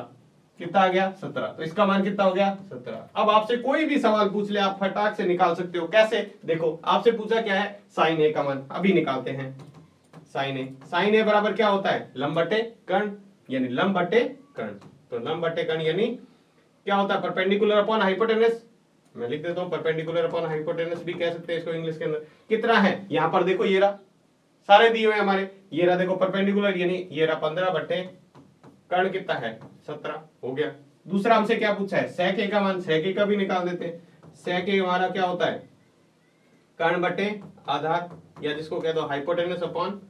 कितना आ गया 17। तो इसका मान कितना हो गया 17। अब आपसे कोई भी सवाल पूछ ले आप फटाक से निकाल सकते हो। कैसे, देखो आपसे पूछा क्या है, साइन ए का मान अभी निकालते हैं। साइन ए, साइन ए बराबर क्या होता है लंब बटे कर्ण, यानी लंब बटे कर्ण। तो लंब बटे कर्ण यानी क्या होता है, परपेंडिकुलर अपॉन हाइपोटेनस। मैं लिख देता हूं परपेंडिकुलर अपॉन हाइपोटेनस भी कह सकते हैं इसको इंग्लिश के अंदर। कितना है, यहां पर देखो ये रहा, सारे दिए हुए हमारे, ये रहा देखो परपेंडिकुलर यानी ये रहा 15 बटे कर्ण कितना है 17 हो गया। दूसरा हमसे क्या पूछा है, सेक ए का मान, सेक ए का भी निकाल देते हैं। सेक ए हमारा क्या होता है कर्ण बटे आधार, या जिसको कह दो हाइपोटेनस अपॉन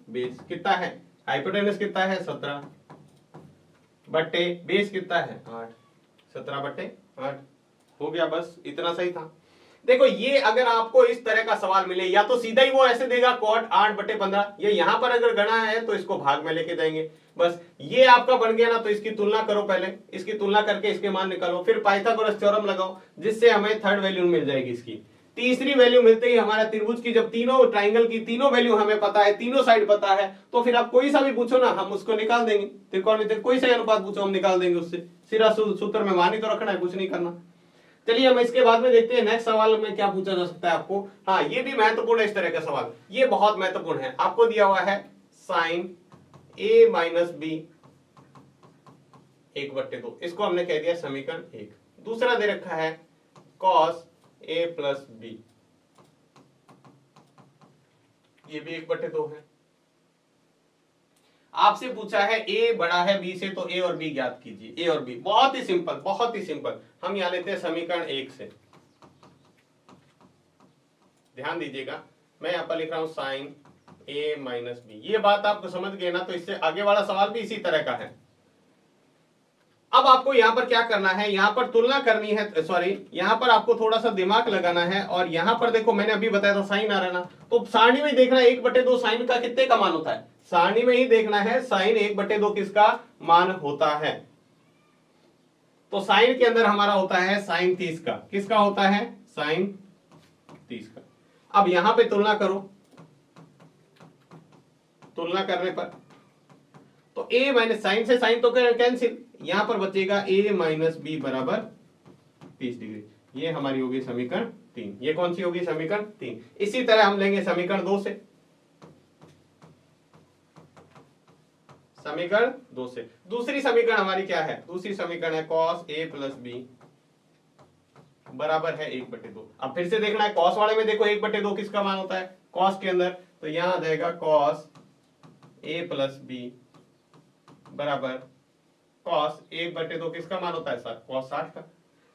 बेस। कितना है, हाइपोटेनस कितना है 17 बटे बेस कितना है 8, 17 बटे 8 हो गया। बस इतना सही था। देखो ये अगर आपको इस तरह का सवाल मिले, या तो सीधा ही वो ऐसे देगा कॉट 8/15, या यहां पर अगर गणा है तो इसको भाग में लेके जाएंगे। बस ये आपका बन गया ना, तो इसकी तुलना करो, पहले इसकी तुलना करके इसके मान निकालो, फिर पाइथागोरस थ्योरम लगाओ जिससे हमें थर्ड वैल्यू मिल जाएगी इसकी। तीसरी वैल्यू मिलते ही हमारा त्रिभुज की जब तीनों ट्राइंगल की तीनों वैल्यू हमें पता है, तीनों साइड पता है, तो फिर आप कोई सा भी पूछो ना हम उसको निकाल देंगे। त्रिकोणमिति कोई सा अनुपात पूछो हम निकाल देंगे उससे, सीधा सूत्र में मान ही तो रखना है, कुछ नहीं करना। चलिए हम इसके बाद में देखते हैं नेक्स्ट सवाल में क्या पूछा जा सकता है आपको। हाँ ये भी महत्वपूर्ण है इस तरह का सवाल, ये बहुत महत्वपूर्ण है। आपको दिया हुआ है साइन a माइनस बी 1/2, इसको हमने कह दिया समीकरण 1। दूसरा दे रखा है cos a प्लस बी, ये भी 1/2 है। आपसे पूछा है a बड़ा है b से, तो a और b ज्ञात कीजिए। a और b बहुत ही सिंपल, बहुत ही सिंपल। हम यहां लेते हैं समीकरण 1 से, ध्यान दीजिएगा मैं यहां पर लिख रहा हूं साइन a माइनस बी। ये बात आपको समझ गए ना, तो इससे आगे वाला सवाल भी इसी तरह का है। अब आपको यहां पर क्या करना है, यहां पर तुलना करनी है, सॉरी यहां पर आपको थोड़ा सा दिमाग लगाना है। और यहां पर देखो मैंने अभी बताया था साइन आ रहा है ना, तो सारणी में देखना है 1/2 साइन का कितने का मान होता है, सारणी में ही देखना है साइन 1/2 किसका मान होता है। तो साइन के अंदर हमारा होता है साइन 30 का, किसका होता है साइन 30 का। अब यहां पे तुलना करो, तुलना करने पर तो a माइनस साइन से साइन तो कैंसिल, यहां पर बचेगा a माइनस बी बराबर 30 डिग्री। ये हमारी होगी समीकरण 3। ये कौन सी होगी समीकरण 3। इसी तरह हम लेंगे समीकरण 2 से, समीकरण 2 से दूसरी समीकरण हमारी क्या है, दूसरी समीकरण है cos a प्लस बी बराबर है 1/2। अब फिर से देखना है cos वाले में, देखो 1/2 किसका मान होता है cos के अंदर, तो यहां आ जाएगा cos a प्लस बी बराबर cos 1/2 किसका मान होता है सर cos 60 का।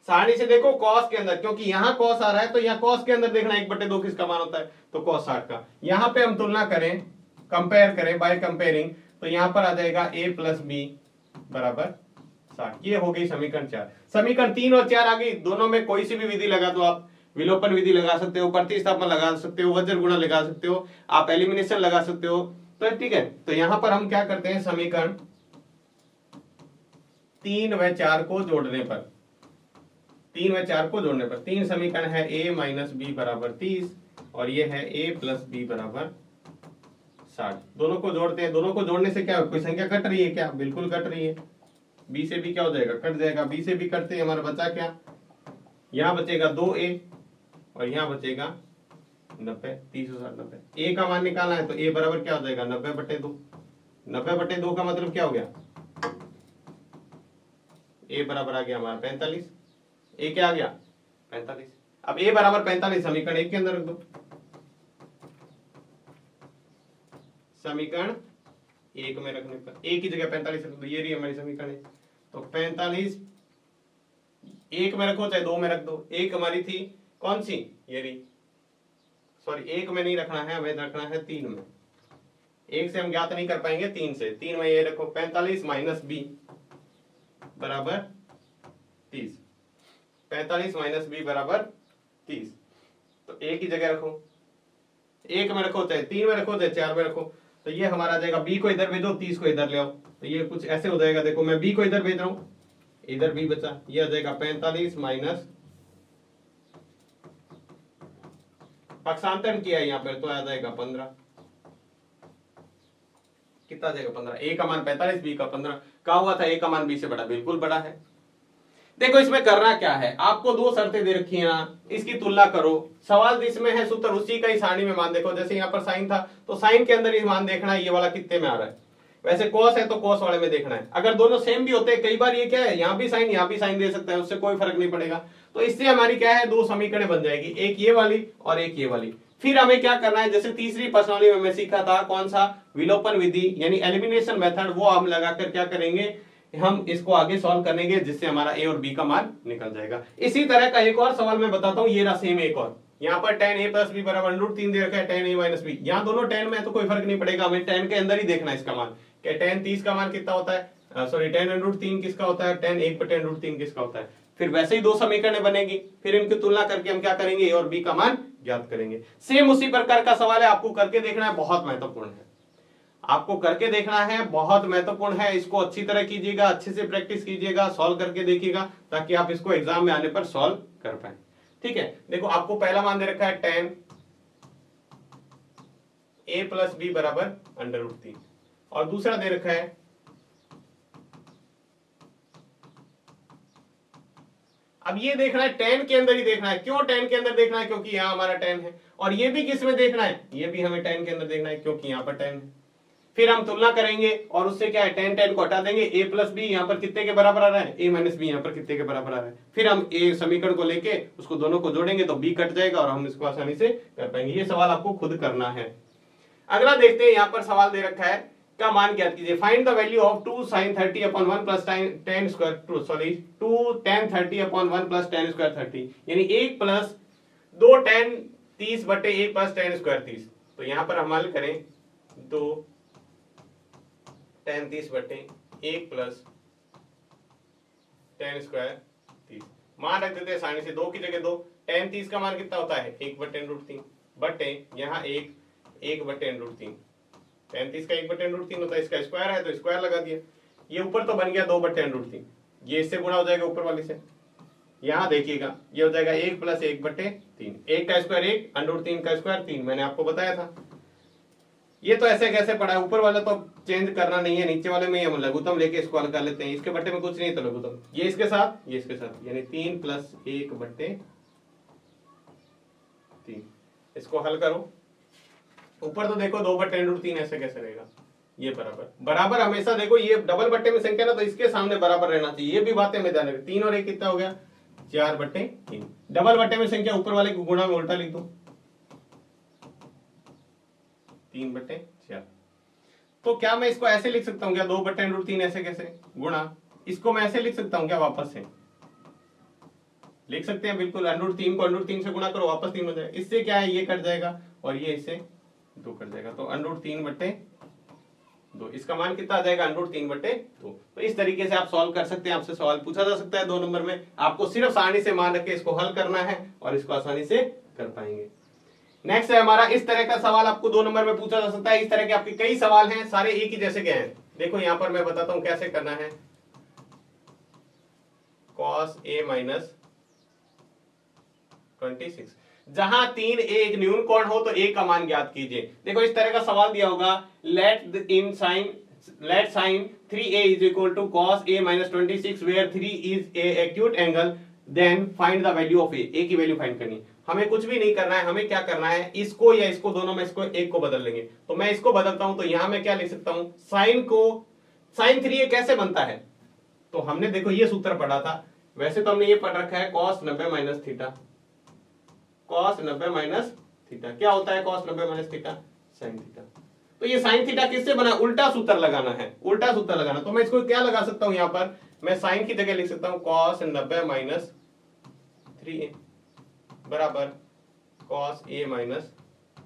सारणी से देखो cos के अंदर, क्योंकि यहां cos आ रहा है तो यहाँ cos के अंदर देखना 1/2 किसका मान होता है, तो cos 60 का। यहां पे हम तुलना करें, कंपेयर करें बाय कंपेयरिंग, तो यहां पर आ जाएगा a प्लस बी बराबर 60। ये हो गई समीकरण 4। समीकरण 3 और 4 आ गई, दोनों में कोई सी भी विधि लगा दो आप, विलोपन विधि लगा सकते हो, प्रतिस्थापन लगा सकते हो, वज्र गुणा लगा सकते हो, आप एलिमिनेशन लगा सकते हो, तो ठीक है। तो यहां पर हम क्या करते हैं, समीकरण 3 व 4 को जोड़ने पर, 3 व 4 को जोड़ने पर 3 समीकरण है a माइनस बी बराबर 30 और ये है a प्लस बी बराबर 60। दोनों को जोड़ते हैं, दोनों को जोड़ने से क्या कोई संख्या कट रही है क्या, बिल्कुल कट रही है। b से b क्या हो जाएगा, कट जाएगा, b से b कटते हमारा बचा क्या, यहाँ बचेगा 2a और यहाँ बचेगा 90, 30 और 90। a का मान निकालना है तो a बराबर क्या हो जाएगा 90/2। 90/2 का मतलब क्या हो गया, a बराबर आ गया हमारा 45। a क्या आ गया 45। अब a बराबर 45 समीकरण 1 के अंदर रख दो, समीकरण 1 में रखने पर a की जगह 45 रख दो, ये रही हमारी समीकरण 1। तो 45 1 में रखो चाहे 2 में रख दो, एक हमारी थी कौन सी, ये रही, सॉरी 1 में नहीं रखना है, हमें रखना है 3 में। 1 से हम ज्ञात नहीं कर पाएंगे, 3 से, 3 में ये रखो 45 माइनस बी बराबर 30, 45 माइनस बी बराबर 30। तो a की जगह रखो, 1 में रखो चाहे 3 में रखो चाहे 4 में रखो, तो ये हमारा आ जाएगा b को इधर भेजो, 30 को इधर ले आओ, तो ये कुछ ऐसे हो जाएगा। देखो मैं b को इधर भेज रहा हूं, इधर b बचा, ये आ जाएगा 45 माइनस, पक्षांतरण किया है यहाँ पर तो आ जाएगा 15, कितना आ जाएगा 15। a का मान 45, b का 15। कहा हुआ था a का मान b से बड़ा, बिल्कुल बड़ा है। देखो इसमें करना क्या है, आपको 2 शर्तें दे रखी है ना, इसकी तुलना करो। सवाल जिसमें है सूत्र उसी का ही सारणी में मान देखो, जैसे यहाँ पर साइन था तो साइन के अंदर ही मान देखना है ये वाला कितने में आ रहा है। वैसे कॉस है तो कॉस वाले में देखना है। अगर दोनों सेम भी होते हैं, कई बार ये क्या है यहाँ भी साइन दे सकता है, उससे कोई फर्क नहीं पड़ेगा। तो इससे हमारी क्या है 2 समीकरण बन जाएगी, एक ये वाली और एक ये वाली। फिर हमें क्या करना है, जैसे तीसरी प्रश्नावली में मैं सीखा था कौन सा, विलोपन विधि यानी एलिमिनेशन मेथड, वो हम लगाकर क्या करेंगे, हम इसको आगे सॉल्व करेंगे, जिससे हमारा a और b का मान निकल जाएगा। इसी तरह का एक और सवाल मैं बताता हूँ, ये रहा सेम एक और, यहाँ पर tan a प्लस बी बराबर √3 दे रखा है, tan a माइनस बी। यहाँ दोनों tan में है तो कोई फर्क नहीं पड़ेगा, हमें tan के अंदर ही देखना है इसका मान, क्या tan 30 का मान कितना होता है, सॉरी tan √3 किसका होता है, tan 1/√3 किसका होता है। फिर वैसे ही 2 समीकरण बनेगी, फिर इनकी तुलना करके हम क्या करेंगे, a और b का मान ज्ञात करेंगे। सेम उसी प्रकार का सवाल है, आपको करके देखना है, बहुत महत्वपूर्ण है, आपको करके देखना है, बहुत महत्वपूर्ण है। इसको अच्छी तरह कीजिएगा, अच्छे से प्रैक्टिस कीजिएगा, सॉल्व करके देखिएगा, ताकि आप इसको एग्जाम में आने पर सॉल्व कर पाए। ठीक है, देखो आपको पहला मान दे रखा है tan a प्लस बी बराबर √3 और दूसरा दे रखा है अब ये देखना है tan के अंदर ही देखना है। क्यों tan के अंदर देखना है? क्योंकि यहां हमारा tan है। और ये भी किस में देखना है? ये भी हमें tan के अंदर देखना है क्योंकि यहां पर tan है। फिर हम तुलना करेंगे और उससे क्या है tan को हटा देंगे। a प्लस बी यहाँ पर कितने के बराबर आ रहा है? a माइनस बी यहाँ पर कितने के बराबर आ रहा है? फिर हम a समीकरण को लेके उसको दोनों को जोड़ेंगे तो b कट जाएगा और हम इसको आसानी से कर पाएंगे। ये सवाल आपको खुद करना है। अगला देखते हैं, यहाँ पर सवाल दे रखा है का मान ज्ञात कीजिए। Find the value of 2 sin 30 upon 1 plus tan square 2 tan 30 upon 1 plus tan square 30, यानी 1 प्लस 2 tan 30 बटे 1 प्लस tan स्क्वायर 30। तो यहाँ पर हम हल करें 2 tan 30 बटे 1 प्लस tan स्क्वायर 30, मान रख देते हैं आसानी से। 2 की जगह 2, tan 30 का मान कितना होता है? 1 बटे √3 बटे यहाँ 1 बटे √3। tan 30 का 1 बटे √3 होता है, इसका स्क्वायर है तो स्क्वायर लगा दिया। ये ऊपर तो बन गया 2 बटे √3, ये इससे गुणा हो जाएगा ऊपर वाले से। यहाँ देखिएगा ये हो जाएगा 1 प्लस 1 बटे 3, 1 का स्क्वायर 1, √3 का स्क्वायर 3, मैंने आपको बताया था। ये तो ऐसे कैसे पड़ा है, ऊपर वाला तो चेंज करना नहीं है, नीचे वाले में हम लघुत्तम लेके इसको हल कर लेते हैं। इसके बटे में कुछ नहीं तो लघुत्तम, ये इसके साथ ये इसके साथ, यानी 3 प्लस 1 बटे 3। इसको हल करो, ऊपर तो देखो 2 बटे √3 ऐसे कैसे रहेगा? ये बराबर हमेशा देखो ये डबल बट्टे में संख्या ना तो इसके सामने बराबर रहना चाहिए। ये भी बातें में ध्यान रखें। 3 और 1 कितना हो गया? 4 बटे 3। डबल बट्टे में संख्या ऊपर वाले को गुणा में उल्टा लिख दो, 3 बटे 4। तो क्या मैं इसको ऐसे लिख सकता हूँ क्या? 2 बटे √3 ऐसे कैसे गुणा? इसको मैं ऐसे लिख सकता हूँ क्या? वापस से लिख सकते हैं बिल्कुल। √3 को √3 से गुणा करो, वापस 3 हो जाएगा। इससे क्या है, ये कट जाएगा और ये इससे 2 कट जाएगा, तो √3 बटे 2। इसका मान कितना आ जाएगा? √3 बटे 2। तो इस तरीके से आप सॉल्व कर सकते हैं। आपसे सवाल पूछा जा सकता है 2 नंबर में, आपको सिर्फ आसानी से मान रख के इसको हल करना है और इसको आसानी से कर पाएंगे। नेक्स्ट है हमारा, इस तरह का सवाल आपको 2 नंबर में पूछा जा सकता है। इस तरह के आपके कई सवाल हैं, सारे एक ही जैसे के हैं। देखो यहाँ पर मैं बताता हूं कैसे करना है। cos a माइनस 26, जहां 3a एक न्यून कोण हो तो a का मान ज्ञात कीजिए। देखो इस तरह का सवाल दिया होगा, late sin 3a is equal to cos a minus 26 where 3 is a acute angle, then find the value of a की वैल्यू फाइंड करनी है। हमें कुछ भी नहीं करना है, हमें क्या करना है, इसको या इसको दोनों में इसको एक को बदल लेंगे। तो मैं इसको बदलता हूं तो यहां मैं क्या लिख सकता हूं, sin 3a कैसे बनता है? तो हमने देखो ये सूत्र पढ़ा था, वैसे तो हमने ये पढ़ रखा है cos 90 minus theta. cos 90 minus theta क्या होता है? cos 90 minus theta sin theta. तो ये sin थीटा किससे बना? उल्टा सूत्र लगाना है, उल्टा सूत्र लगाना। तो मैं इसको क्या लगा सकता हूं, यहां पर मैं sin की जगह लिख सकता हूं cos 90 माइनस 3a बराबर cos a माइनस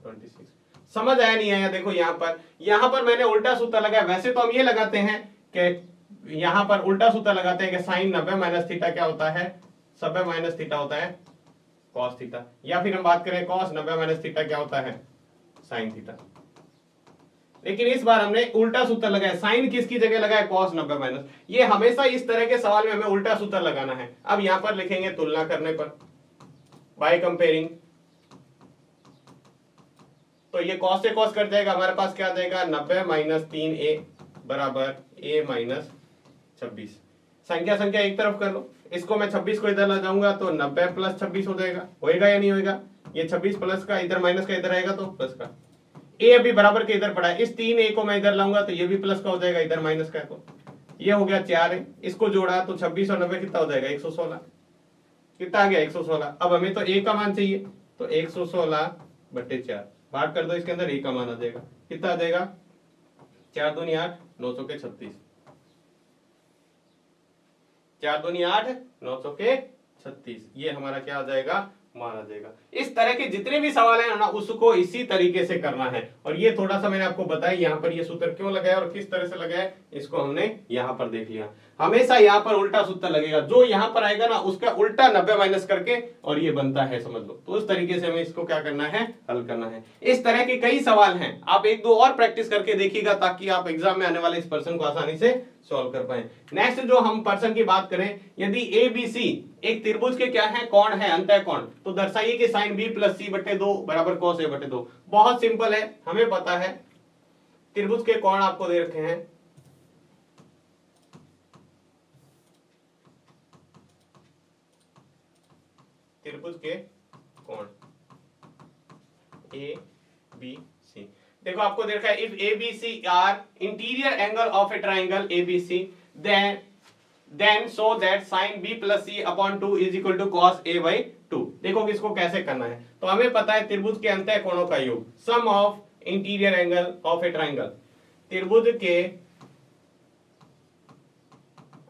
26। समझ आया नहीं आया? देखो यहां पर मैंने उल्टा सूत्र लगाया। वैसे तो हम ये लगाते हैं कि यहां पर उल्टा सूत्र लगाते हैं कि sin 90 माइनस थीटा क्या होता है? 90 माइनस थीटा होता है cos थीटा, या फिर हम बात करें cos 90 माइनस थीटा क्या होता है? sin theta. लेकिन इस बार हमने उल्टा सूत्र लगाया। साइन किसकी जगह लगाया? cos 90 minus. ये हमेशा इस तरह के सवाल में हमें उल्टा सूत्र लगाना है। अब यहां पर लिखेंगे तुलना करने पर, बाय कंपेयरिंग, तो ये cos से cos कट जाएगा, हमारे पास क्या आ जाएगा? 90 माइनस 3a बराबर a माइनस 26। संख्या एक तरफ कर लो, इसको मैं 26 को इधर ला जाऊंगा तो 90 प्लस 26 हो जाएगा। होएगा या नहीं होएगा? ये 26 प्लस का इधर माइनस का इधर आएगा तो प्लस का। a अभी बराबर के इधर पड़ा है, इस 3a को मैं इधर लाऊंगा तो ये भी प्लस का हो जाएगा, इधर माइनस का है तो ये हो गया 4 है। इसको जोड़ा तो 26 और 90 कितना हो जाएगा? 116। कितना आ गया? 116। अब हमें तो a का मान चाहिए, तो 116 बटे 4 भाग कर दो, इसके अंदर a का मान आ जाएगा। कितना आ जाएगा? 4 दूनी 8, 9 चौके 36। 4 दूनी 8, 9 चौके 36। ये हमारा क्या आ जाएगा? मान आ जाएगा। इस तरह के जितने भी सवाल हैं ना उसको इसी तरीके से करना है। और ये थोड़ा सा मैंने आपको बताया यहाँ पर ये सूत्र क्यों लगाया और किस तरह से लगाया, इसको हमने यहाँ पर देख लिया। हमेशा यहाँ पर उल्टा सूत्र लगेगा, जो यहाँ पर आएगा ना उसका उल्टा 90 माइनस करके और ये बनता है, समझ लो। तो उस तरीके से हमें इसको क्या करना है? हल करना है। इस तरह के कई सवाल हैं, आप 1-2 और प्रैक्टिस करके देखिएगा ताकि आप एग्जाम में आने वाले इस पर्सन को आसानी से सॉल्व कर पाए। नेक्स्ट जो हम पर्सन की बात करें, यदि ABC एक त्रिभुज के क्या है? कोण है, अंतः कोण। तो दर्शाइए कि साइन बी प्लस सी बटे दो बराबर कॉस ए बटे दो। बहुत सिंपल है, हमें पता है त्रिभुज के कोण आपको दे रखे हैं, त्रिभुज के कोण ए बी सी। देखो आपको दे रखा है if A B C are interior angle of a triangle A B C then so that sine B plus C upon 2 is equal to cos A by 2। देखो कि इसको कैसे करना है। तो हमें पता है त्रिभुज के अंतः कोणों का योग, sum of interior angle of a triangle, त्रिभुज के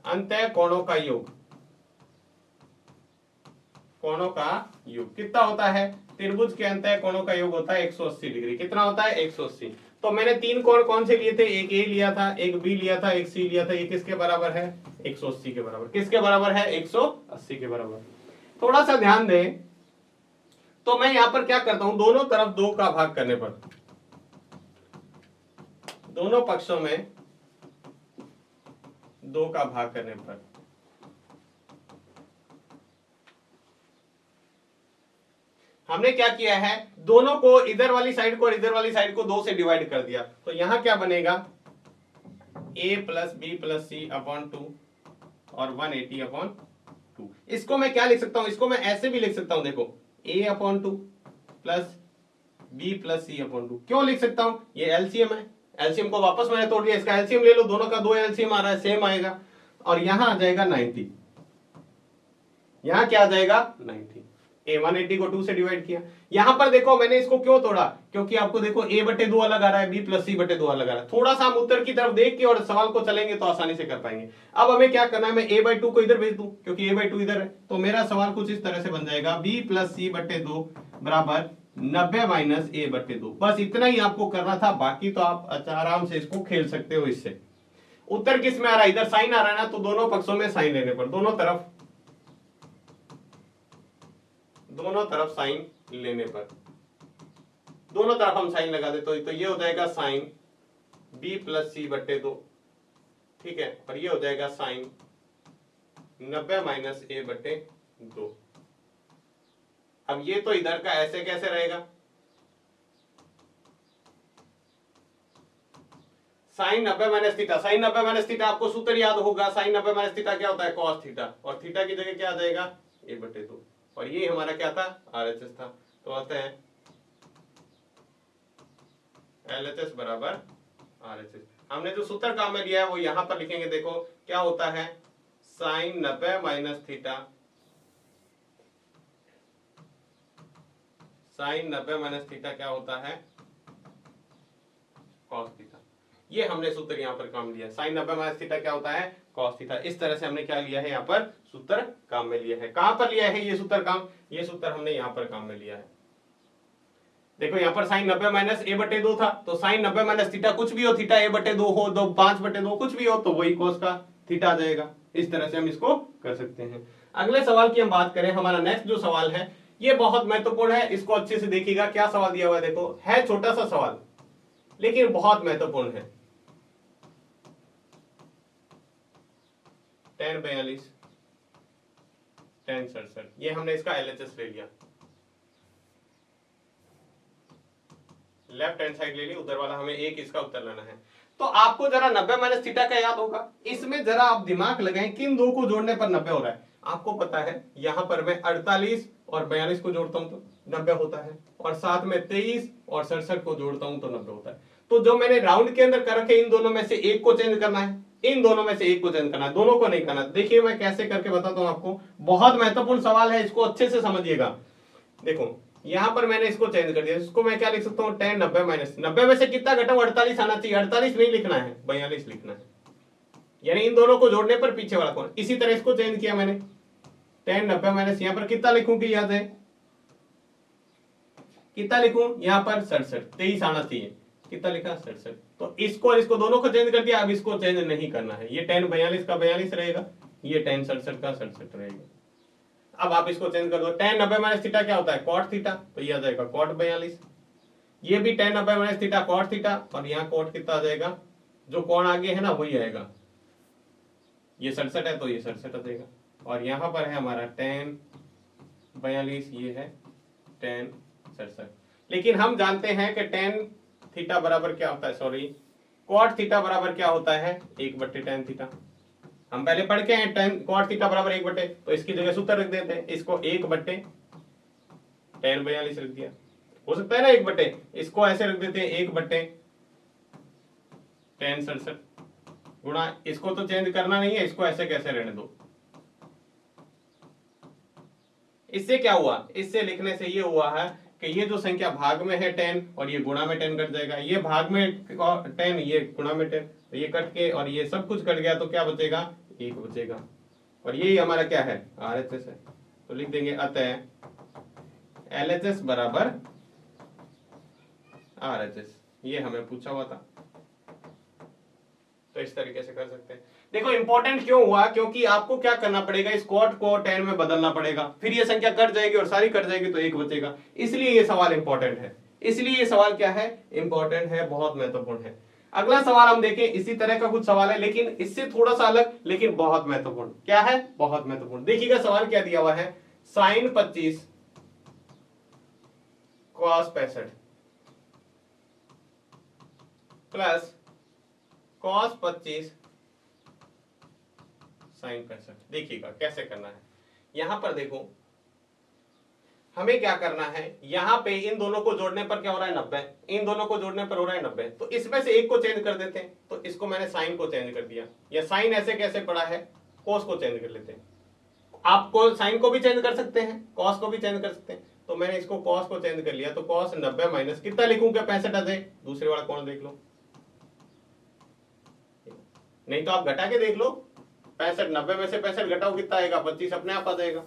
अंतः कोणों का योग, कोणों का योग कितना होता है? त्रिभुज के अंतः कोणों का योग होता है 180 डिग्री। कितना होता है? 180। तो मैंने तीन कोण कौन से लिए थे? एक ए लिया था, एक बी लिया था, एक सी लिया था। ये किसके बराबर है? 180 के बराबर। किसके बराबर है? 180 के बराबर। थोड़ा सा ध्यान दें, तो मैं यहां पर क्या करता हूं, दोनों तरफ 2 का भाग करने पर, दोनों पक्षों में 2 का भाग करने पर हमने क्या किया है, दोनों को, इधर वाली साइड को और इधर वाली साइड को 2 से डिवाइड कर दिया। तो यहां क्या बनेगा? a plus B plus C upon 2 और 180 अपॉन 2। इसको मैं क्या लिख सकता हूं? इसको मैं ऐसे भी लिख सकता हूं, देखो a upon 2 plus B plus C upon 2। क्यों लिख सकता हूं? ये एलसीएम है, एलसीएम को वापस मैंने तोड़ दिया, इसका एलसीएम ले लो, दोनों का 2 एलसीएम आ रहा है, सेम आएगा। और यहां आ जाएगा 90, यहां क्या आ जाएगा? 90। a 180 को 2 से डिवाइड किया। यहां पर देखो मैंने इसको क्यों तोड़ा, क्योंकि आपको देखो a बटे 2 अलग आ रहा है, b प्लस सी बटे 2 अलग आ रहा है। थोड़ा सा हम उत्तर की तरफ देख के और सवाल को चलेंगे तो आसानी से कर पाएंगे। अब हमें क्या करना है, मैं a बाई 2 को इधर भेज दूं, क्योंकि a बाई 2 इधर है। तो मेरा सवाल कुछ इस तरह से बन जाएगा, b प्लस सी बटे 2 बराबर 90 माइनस a बटे 2। बस इतना ही आपको करना था, बाकी तो आप आराम से इसको खेल सकते हो। इससे उत्तर किस में आ रहा है? इधर साइन आ रहा है ना, तो दोनों पक्षों में साइन लेने पर, दोनों तरफ साइन लेने पर, दोनों तरफ हम साइन लगा दे तो ये हो जाएगा साइन b प्लस सी बटे 2, ठीक है, और ये हो जाएगा साइन 90 माइनस a बटे 2। अब ये तो इधर का ऐसे कैसे रहेगा? Sine 90 minus theta, sine 90 minus theta आपको सूत्र याद होगा, साइन 90 माइनस थीटा क्या होता है? Cos theta. और थीटा की जगह क्या आ जाएगा? a बटे 2। और ये हमारा क्या था? RHS था। तो आता है LHS बराबर RHS। हमने जो सूत्र काम में लिया है वो यहां पर लिखेंगे। देखो क्या होता है, sine 90 minus theta, sine 90 minus theta क्या होता है? Cos theta. ये हमने सूत्र यहाँ पर काम लिया, साइन 90 माइनस थीटा क्या होता है? Cos theta. इस तरह से हमने क्या लिया है, यहाँ पर सूत्र काम में लिया है। कहां पर लिया है ये सूत्र काम? ये सूत्र हमने यहाँ पर काम में लिया है। देखो यहाँ पर साइन 90 माइनस a बटे 2 था, तो साइन 90 माइनस थीटा कुछ भी हो, थीटा a बटे 2 हो, 5 बटे 2 कुछ भी हो, तो वही कोस का थीटा आ जाएगा। इस तरह से हम इसको कर सकते हैं। अगले सवाल की हम बात करें, हमारा नेक्स्ट जो सवाल है ये बहुत महत्वपूर्ण है, इसको अच्छे से देखिएगा। क्या सवाल दिया हुआ है? देखो है छोटा सा सवाल लेकिन बहुत महत्वपूर्ण है। tan 42 tan 67, ये हमने इसका LHS ले लिया, लेफ्ट हैंड साइड ले ली, उधर वाला हमें एक इसका उत्तर लाना है। तो आपको जरा 90 माइनस थीटा का याद होगा, इसमें जरा आप दिमाग लगाएं, किन दो को जोड़ने पर 90 हो रहा है? आपको पता है यहां पर मैं 48 और 42 को जोड़ता हूं तो 90 होता है, और साथ में 23 और 67 को जोड़ता हूं तो 90 होता है। तो जो मैंने राउंड के अंदर कर रखे, इन दोनों में से एक को चेंज करना है, इन दोनों में से एक को चेंज करना है, दोनों को नहीं करना। देखिए मैं कैसे करके बताता हूं आपको, बहुत महत्वपूर्ण सवाल है, इसको अच्छे से समझिएगा। देखो यहां पर मैंने इसको चेंज कर दिया, इसको मैं क्या लिख सकता हूं? tan 90 माइनस 90 में से कितना घटाऊं? 48 आना चाहिए, 48 नहीं लिखना है, 42 लिखना है, यानी इन दोनों को जोड़ने पर पीछे वाला कौन। इसी तरह इसको चेंज किया मैंने, tan 90 माइनस यहां पर कितना लिखूं कि याद है, कितना लिखूं? यहां पर 67, 23 आना चाहिए, कितना लिखा? 67। तो इसको और इसको दोनों को चेंज कर दिया, अब इसको चेंज नहीं करना है। ये tan 42 का 42 रहेगा, ये tan 67 का 67 रहेगा। अब आप इसको चेंज कर दो, tan 90 माइनस थीटा क्या होता है? cot थीटा, तो ये आ जाएगा cot 42। ये भी tan 90 minus theta cot theta, और यहाँ cot कितना आ जाएगा? जो कोण आगे है ना वही आएगा, ये 67 है तो ये 67 आ जाएगा। और यहाँ पर है हमारा tan 42 ये है tan 67। लेकिन हम जानते हैं कि tan थीटा बराबर क्या होता है, सॉरी cot थीटा बराबर क्या होता है, 1/tan थीटा। हम पहले पढ़ के हैं tan cot थीटा बराबर 1/, तो इसकी जगह सूत्र रख देते हैं, इसको 1/tan 42 रख दिया। हो सकता है ना 1/, इसको ऐसे रख देते हैं 1/tan 67 गुणा, इसको तो चेंज करना नहीं है, इसको ऐसे कैसे रहने दो। इससे क्या हुआ, इससे लिखने से ये हुआ है कि ये जो संख्या भाग में है 10 और ये गुणा में 10 कट जाएगा, ये भाग में 10 ये गुणा में 10, तो ये कट के और ये सब कुछ कट गया, तो क्या बचेगा, 1 बचेगा। और यही हमारा क्या है, RHS है। तो लिख देंगे अतः LHS बराबर RHS, ये हमें पूछा हुआ था। तो इस तरीके से कर सकते हैं। देखो इंपॉर्टेंट क्यों हुआ, क्योंकि आपको क्या करना पड़ेगा, इस cot को tan में बदलना पड़ेगा, फिर ये संख्या कट जाएगी और सारी कट जाएगी तो 1 बचेगा, इसलिए ये सवाल इंपॉर्टेंट है। इसलिए ये सवाल क्या है, इंपॉर्टेंट है, बहुत महत्वपूर्ण है। अगला सवाल हम देखें, इसी तरह का कुछ सवाल है लेकिन इससे थोड़ा सा अलग, लेकिन बहुत महत्वपूर्ण। क्या है, बहुत महत्वपूर्ण। देखिएगा सवाल क्या दिया हुआ है, sin 25 cos 65 plus cos 25 sin 65। देखिएगा कैसे करना है, यहां पर देखो हमें क्या करना है, यहां पे इन दोनों को जोड़ने पर क्या हो रहा है 90, इन दोनों को जोड़ने पर हो रहा है 90, तो इसमें से एक को चेंज कर देते हैं। तो इसको मैंने साइन को चेंज कर दिया, या साइन ऐसे कैसे पड़ा है, कोस को चेंज कर लेते हैं। आपको साइन को भी चेंज कर सकते हैं, कॉस को भी चेंज कर सकते हैं, तो मैंने इसको कॉस को चेंज कर लिया, तो कॉस 90 माइनस कितना लिखूं, क्या 65 आ जाए, दूसरे वाला कौन देख लो, नहीं तो आप घटा के देख लो, 65 90 में से 65 घटाओ कितना आएगा, 25 अपने आप आ जाएगा।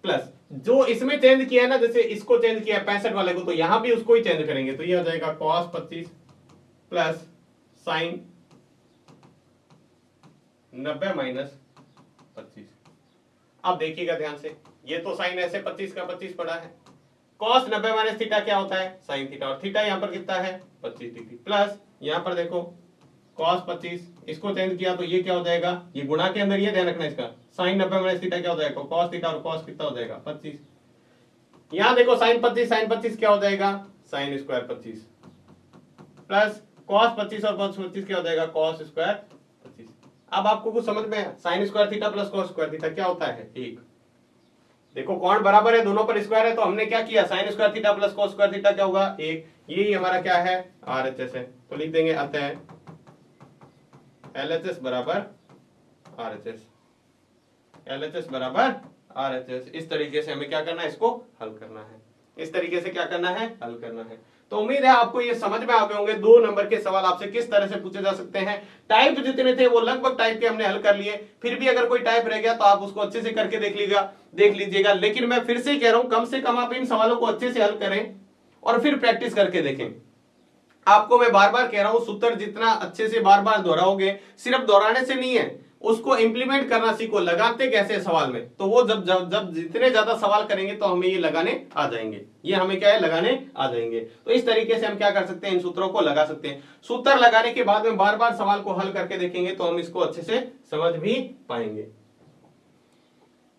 प्लस जो इसमें चेंज किया है ना, जैसे इसको चेंज किया 65 वाले को, तो यहां भी उसको ही चेंज करेंगे, तो ये आ जाएगा cos 25 प्लस साइन 90 माइनस 25। अब देखिएगा ध्यान से, ये तो साइन ऐसे 25 का 25 पड़ा है, cos 90 माइनस थीटा क्या होता है, साइन थीटा, और थीटा यहां पर कितना है 25 डिग्री, प्लस यहां पर देखो cos 25, इसको चेंज किया तो ये क्या हो जाएगा, ये गुणा के अंदर ये ध्यान रखना इसका, sin 90 माइनस थीटा क्या हो जाएगा, cos थीटा, और cos कितना हो जाएगा 25। यहां देखो sin 25 क्या हो जाएगा, sin स्क्वायर 25 प्लस cos 25 और cos 25 क्या हो जाएगा, cos स्क्वायर 25। अब आपको कुछ समझ में है, sin square theta plus cos square theta क्या होता है, 1। देखो कौन बराबर है, दोनों पर स्क्वायर है, तो हमने क्या किया, sin square theta plus cos square theta क्या होगा, 1। यही हमारा क्या है, RHS है। तो लिख देंगे अतः LHS बराबर RHS, LHS बराबर RHS। इस तरीके से हमें क्या करना है, इसको हल करना है, इस तरीके से क्या करना है, हल करना है। तो उम्मीद है आपको ये समझ में आ गए होंगे 2 नंबर के सवाल आपसे किस तरह से पूछे जा सकते हैं। टाइप जितने थे वो लगभग टाइप के हमने हल कर लिए, फिर भी अगर कोई टाइप रह गया तो आप उसको अच्छे से करके देख लीजिएगा। लेकिन मैं फिर से कह रहा हूं, कम से कम आप इन सवालों को अच्छे से हल करें और फिर प्रैक्टिस करके देखें। आपको मैं बार बार कह रहा हूं, सूत्र जितना अच्छे से बार बार दोहराओगे, सिर्फ दोहराने से नहीं है, उसको इंप्लीमेंट करना सीखो, लगाते कैसे सवाल में, तो वो जब जितने ज्यादा सवाल करेंगे तो हमें ये लगाने आ जाएंगे, ये हमें क्या है, लगाने आ जाएंगे। तो इस तरीके से हम क्या कर सकते हैं, इन सूत्रों को लगा सकते हैं। सूत्र लगाने के बाद में बार बार सवाल को हल करके देखेंगे तो हम इसको अच्छे से समझ भी पाएंगे।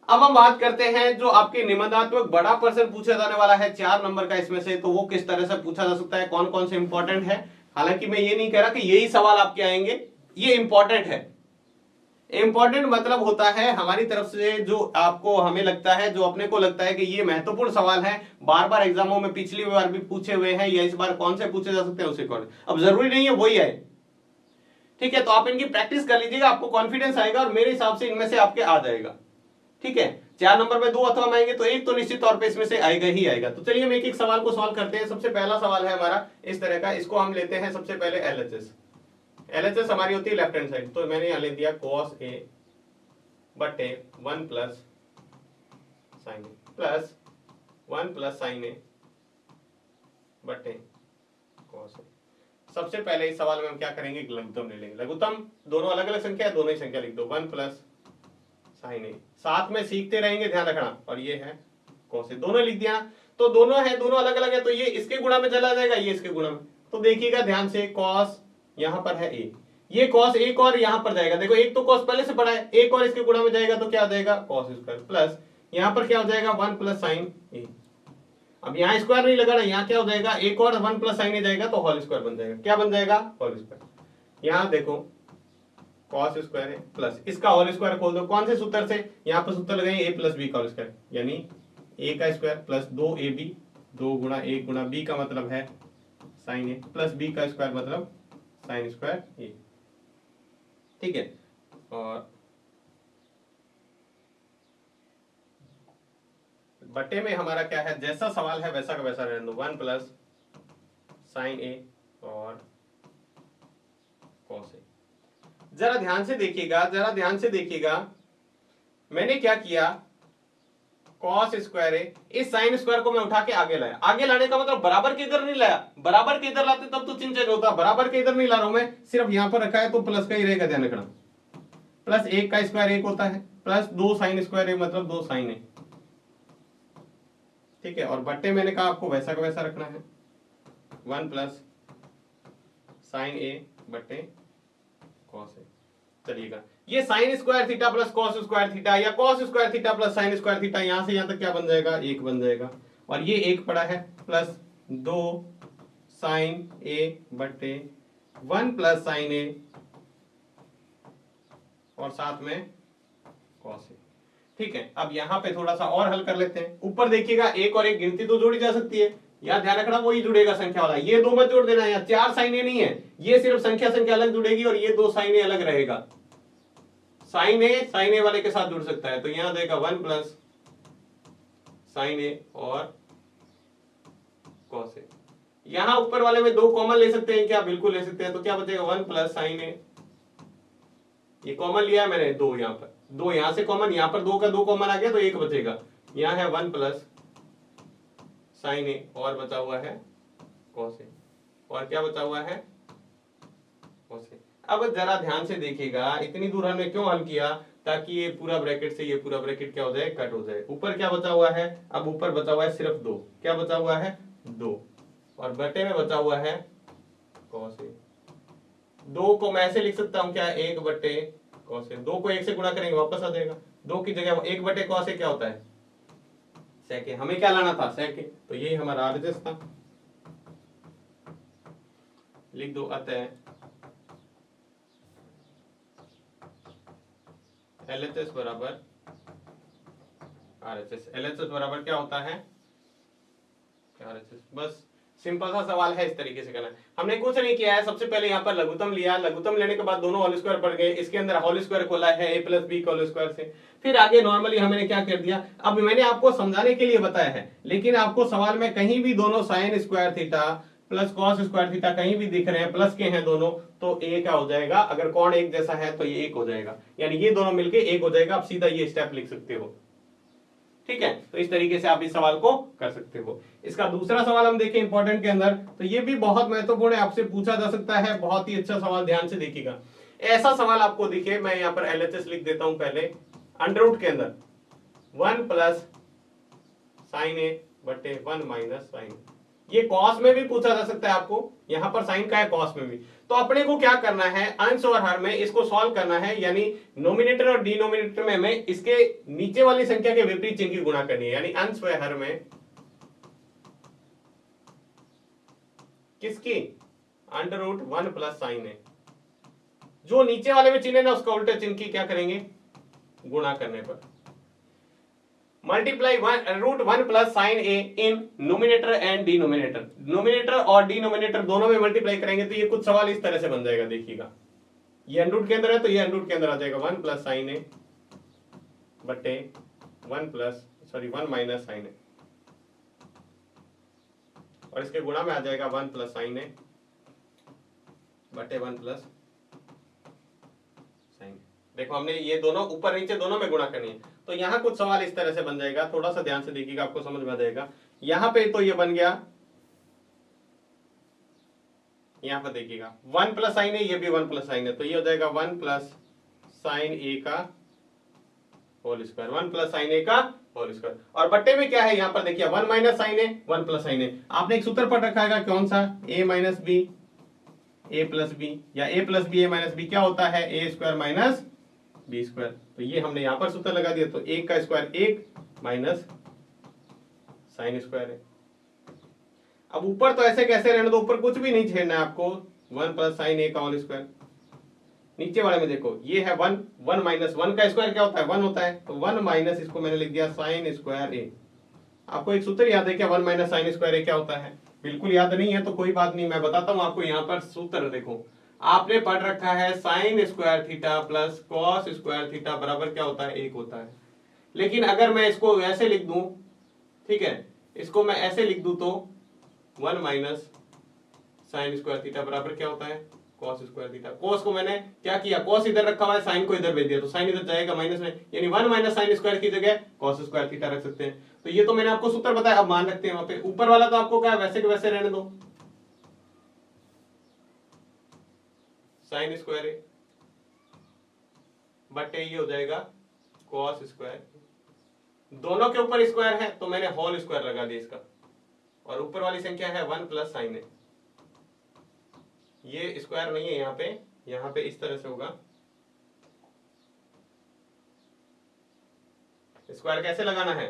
अब हम बात करते हैं जो आपके निबंधात्मक बड़ा प्रश्न पूछा जाने वाला है 4 नंबर का इसमें से, तो वो किस तरह से पूछा जा सकता है, कौन कौन से इंपॉर्टेंट है। हालांकि मैं ये नहीं कह रहा कि यही सवाल आपके आएंगे, ये इंपॉर्टेंट है। इंपॉर्टेंट मतलब होता है हमारी तरफ से जो आपको, हमें लगता है, जो अपने को लगता है कि ये महत्वपूर्ण सवाल है, बार बार एग्जामों में पिछली बार भी पूछे हुए हैं, या इस बार कौन से पूछे जा सकते हैं उसे कौन, अब जरूरी नहीं है वही आए, ठीक है। तो आप इनकी प्रैक्टिस कर लीजिएगा, आपको कॉन्फिडेंस आएगा और मेरे हिसाब से इनमें से आपके आ जाएगा, ठीक है। 4 नंबर में 2 अथवा आएंगे तो एक तो निश्चित तौर पे इसमें से आएगा ही आएगा। तो चलिए हम एक एक सवाल को सॉल्व करते हैं। सबसे पहला सवाल है हमारा इस तरह का, इसको हम लेते हैं सबसे पहले LHS हमारी होती है लेफ्ट हैंड साइड, तो मैंने यहां ले दिया cos A बटे 1 plus sine A plus 1 plus sine ए बटे cos A। सबसे पहले इस सवाल में हम क्या करेंगे, लघुत्तम ले लेंगे। लघुत्तम दोनों अलग अलग संख्या है, दोनों ही संख्या लिख दो, 1 प्लस साइन ए, साथ में सीखते रहेंगे, ध्यान रखना, और ये है cos A, दोनों लिख दिया। तो दोनों है, दोनों अलग अलग है, तो ये इसके गुणा में चला जाएगा, ये इसके गुणा में। तो देखिएगा ध्यान से, cos यहां पर है A, ये cos एक और यहां पर जाएगा, देखो एक तो cos पहले से पड़ा है, एक और इसके गुणा में जाएगा तो क्या आ जाएगा cos स्क्वायर, प्लस यहाँ पर क्या हो जाएगा 1 प्लस साइन ए। अब यहाँ स्क्वायर नहीं लगा ना, यहाँ क्या हो जाएगा एक और 1 प्लस साइन ए जाएगा तो होल स्क्वायर बन जाएगा। क्या बन जाएगा? Whole square. यहाँ देखो कॉस स्क्वायर है प्लस इसका होल स्क्वायर खोल दो, कौन से सूत्र से? यहाँ पर सूत्र लगाए ए प्लस बी का होल स्क्वायर, यानी ए का स्क्वायर प्लस 2ab, 2 गुणा ए गुणा बी का मतलब है साइन ए, प्लस बी का स्क्वायर मतलब साइन स्क्वायर ए। ठीक है, और बटे में हमारा क्या है, जैसा सवाल है वैसा का वैसा रहने दो, 1 प्लस साइन ए और कॉस ए। जरा ध्यान से देखिएगा, जरा ध्यान से देखिएगा, मैंने क्या किया, कॉस स्क्वायर है, इस साइन स्क्वायर को मैं उठा के आगे लाया। आगे लाने का मतलब बराबर के इधर नहीं लाया, बराबर के इधर लाते तब तो चिन्ह चेंज होता, बराबर के इधर नहीं ला रहा हूं मैं, सिर्फ यहां पर रखा है तो प्लस का ही रहेगा, ध्यान रखना। प्लस 1 का स्क्वायर 1 होता है, प्लस 2 साइन स्क्वायर है मतलब 2 साइन है। ठीक है, और बट्टे मैंने कहा आपको वैसा का वैसा रखना है, 1 प्लस साइन ए बट्टे कॉस ए। चलिएगा, ये sine square theta plus cos square theta या cos square theta plus sine square theta, यहां से यहां तक क्या बन जाएगा, 1 बन जाएगा। और ये 1 पड़ा है प्लस 2 साइन ए बट्टे 1 प्लस साइन ए और साथ में कॉस ए। ठीक है, अब यहां पे थोड़ा सा और हल कर लेते हैं। ऊपर देखिएगा 1 और 1 गिनती तो जोड़ी जा सकती है, यहाँ ध्यान रखना वही जुड़ेगा संख्या वाला, ये 2 मत जोड़ देना, यहाँ 4 साइन ए नहीं है, ये सिर्फ संख्या संख्या अलग जुड़ेगी और ये 2 साइन ए अलग रहेगा। साइन ए वाले के साथ जुड़ सकता है, तो यहां देगा 1 प्लस साइन ए और कॉस ए। यहां ऊपर वाले में 2 कॉमन ले सकते हैं क्या? बिल्कुल ले सकते हैं, तो क्या बचेगा 1 प्लस साइन ए, ये कॉमन लिया है मैंने 2 यहां पर, 2 यहां से कॉमन, यहां पर 2 का 2 कॉमन आ गया तो 1 बचेगा। यहां है 1 प्लस साइन ए और बचा हुआ है कॉस ए, और क्या बचा हुआ है कॉस ए। अब जरा ध्यान से देखिएगा, इतनी दूर हमने क्यों हल किया, ताकि ये पूरा ब्रैकेट से ये पूरा ब्रैकेट क्या हो जाए, कट हो जाए। ऊपर क्या बचा हुआ है, अब ऊपर बचा हुआ है सिर्फ 2, क्या बचा हुआ है 2, और बटे में बचा हुआ है कॉस ए। 2 को मैं ऐसे लिख सकता हूं क्या, 1 बटे कॉस ए, 2 को 1 से गुणा करेंगे वापस आ जाएगा, 2 की जगह 1 बटे कॉस ए क्या होता है सेक ए, हमें क्या लाना था सेक ए, तो यही हमारा आरएचएस था। लिख दो, अतः एलएचएस बराबर आरएचएस। एलएचएस बराबर क्या होता है आरएचएस। बस सिंपल सा सवाल है, इस तरीके से करना है। हमने कुछ नहीं किया है, सबसे पहले यहाँ पर लघुत्तम लिया, लघुत्तम लेने के बाद दोनों होल स्क्वायर पड़ गए, इसके अंदर होल स्क्वायर खोला है ए प्लस बी होल स्क्वायर से, फिर आगे नॉर्मली हमने क्या कर दिया, अब मैंने आपको समझाने के लिए बताया है, लेकिन आपको सवाल में कहीं भी दोनों sign square theta plus cos square theta कहीं भी दिख रहे हैं, प्लस के हैं दोनों, तो ए क्या हो जाएगा, अगर कोण एक जैसा है तो ये 1 हो जाएगा, यानी ये दोनों मिलके 1 हो जाएगा। आप सीधा ये स्टेप लिख सकते हो। ठीक है, तो इस तरीके से आप इस सवाल को कर सकते हो। इसका दूसरा सवाल हम देखें इंपॉर्टेंट के अंदर, तो ये भी बहुत महत्वपूर्ण है, आपसे पूछा जा सकता है, बहुत ही अच्छा सवाल, ध्यान से देखिएगा। ऐसा सवाल आपको दिखे, मैं यहाँ पर एलएचएस लिख देता हूं पहले, अंडर रूट के अंदर 1 प्लस साइन ए बटे 1 माइनस साइन, ये कॉस में भी पूछा जा सकता है आपको, यहां पर साइन का है कॉस में भी। तो अपने को क्या करना है, अंश और हर में इसको सॉल्व करना है, यानी नोमिनेटर और डिनोमिनेटर में हमें इसके नीचे वाली संख्या के विपरीत चिन्ह की गुणा करनी है, यानी अंश व हर में किसकी, अंडर रूट 1 प्लस साइन है, जो नीचे वाले में चिन्ह है ना उसका उल्टा चिन्ह की क्या करेंगे, गुणा करने पर multiply root 1 plus sine A in numerator and denominator, numerator और डिनोमिनेटर दोनों में मल्टीप्लाई करेंगे तो ये कुछ सवाल इस तरह से बन जाएगा। देखिएगा, ये अंडर के अंदर है तो ये अंडर के अंदर आ जाएगा 1 प्लस साइन ए बटे 1 माइनस साइन ए, और इसके गुणा में आ जाएगा 1 प्लस साइन ए बटे 1 प्लस साइन। देखो हमने ये दोनों ऊपर नीचे दोनों में गुणा करनी है, तो यहां कुछ सवाल इस तरह से बन जाएगा, थोड़ा सा ध्यान से देखिएगा आपको समझ में आ जाएगा। यहां पे तो ये बन गया, यहां पर देखिएगा 1 प्लस साइन है, ये भी 1 प्लस साइन है, तो ये हो जाएगा 1 प्लस साइन ए का होल स्क्वायर, 1 प्लस साइन ए का होल स्क्वायर। और बट्टे में क्या है, यहां पर देखिए 1 माइनस साइन ए 1 प्लस साइन ए, आपने एक सूत्र पढ़ रखा है कौन सा, ए माइनस बी ए प्लस बी, या ए प्लस बी ए माइनस बी क्या होता है, ए स्क्वायर माइनस बी स्क्वायर। तो ये हमने यहां पर सूत्र लगा दिया, तो 1 का स्क्वायर 1 माइनस साइन स्क्वायर ए। अब ऊपर तो ऐसे कैसे रहने दो, ऊपर कुछ भी नहीं छेड़ना है आपको, 1 प्लस साइन ए का होल स्क्वायर। नीचे वाले में देखो ये है 1, 1 माइनस 1 का स्क्वायर क्या होता है 1 होता है, तो 1 माइनस इसको मैंने लिख दिया साइन स्क्वायर ए। आपको एक सूत्र याद है क्या, 1 माइनस साइन स्क्वायर ए क्या होता है? बिल्कुल याद नहीं है तो कोई बात नहीं, मैं बताता हूं आपको। यहाँ पर सूत्र देखो, आपने पढ़ रखा है sign square theta plus cos square theta बराबर क्या होता है 1 होता है। लेकिन अगर मैं इसको ऐसे लिख दूं, ठीक है, इसको मैं ऐसे लिख दूं तो 1 माइनस साइन स्क्वायर थीटा बराबर क्या होता है कॉस स्क्वायर थीटा। कॉस को मैंने क्या किया, कॉस इधर रखा हुआ है, साइन को इधर भेज दिया, तो साइन इधर जाएगा माइनस में, यानी 1 माइनस साइन स्क्वायर की जगह कॉस स्क्वायर थीटा रख सकते हैं। तो ये तो मैंने आपको सूत्र बताया, अब मान रखते हैं वहां पे। ऊपर वाला तो आपको क्या वैसे के वैसे रहने दो, साइन स्क्वायर ए बटे ये हो जाएगा कॉस स्क्वायर। दोनों के ऊपर स्क्वायर है तो मैंने होल स्क्वायर लगा दिया इसका, और ऊपर वाली संख्या है 1 प्लस साइन ए। ये स्क्वायर नहीं है यहाँ पे इस तरह से होगा। स्क्वायर कैसे लगाना है,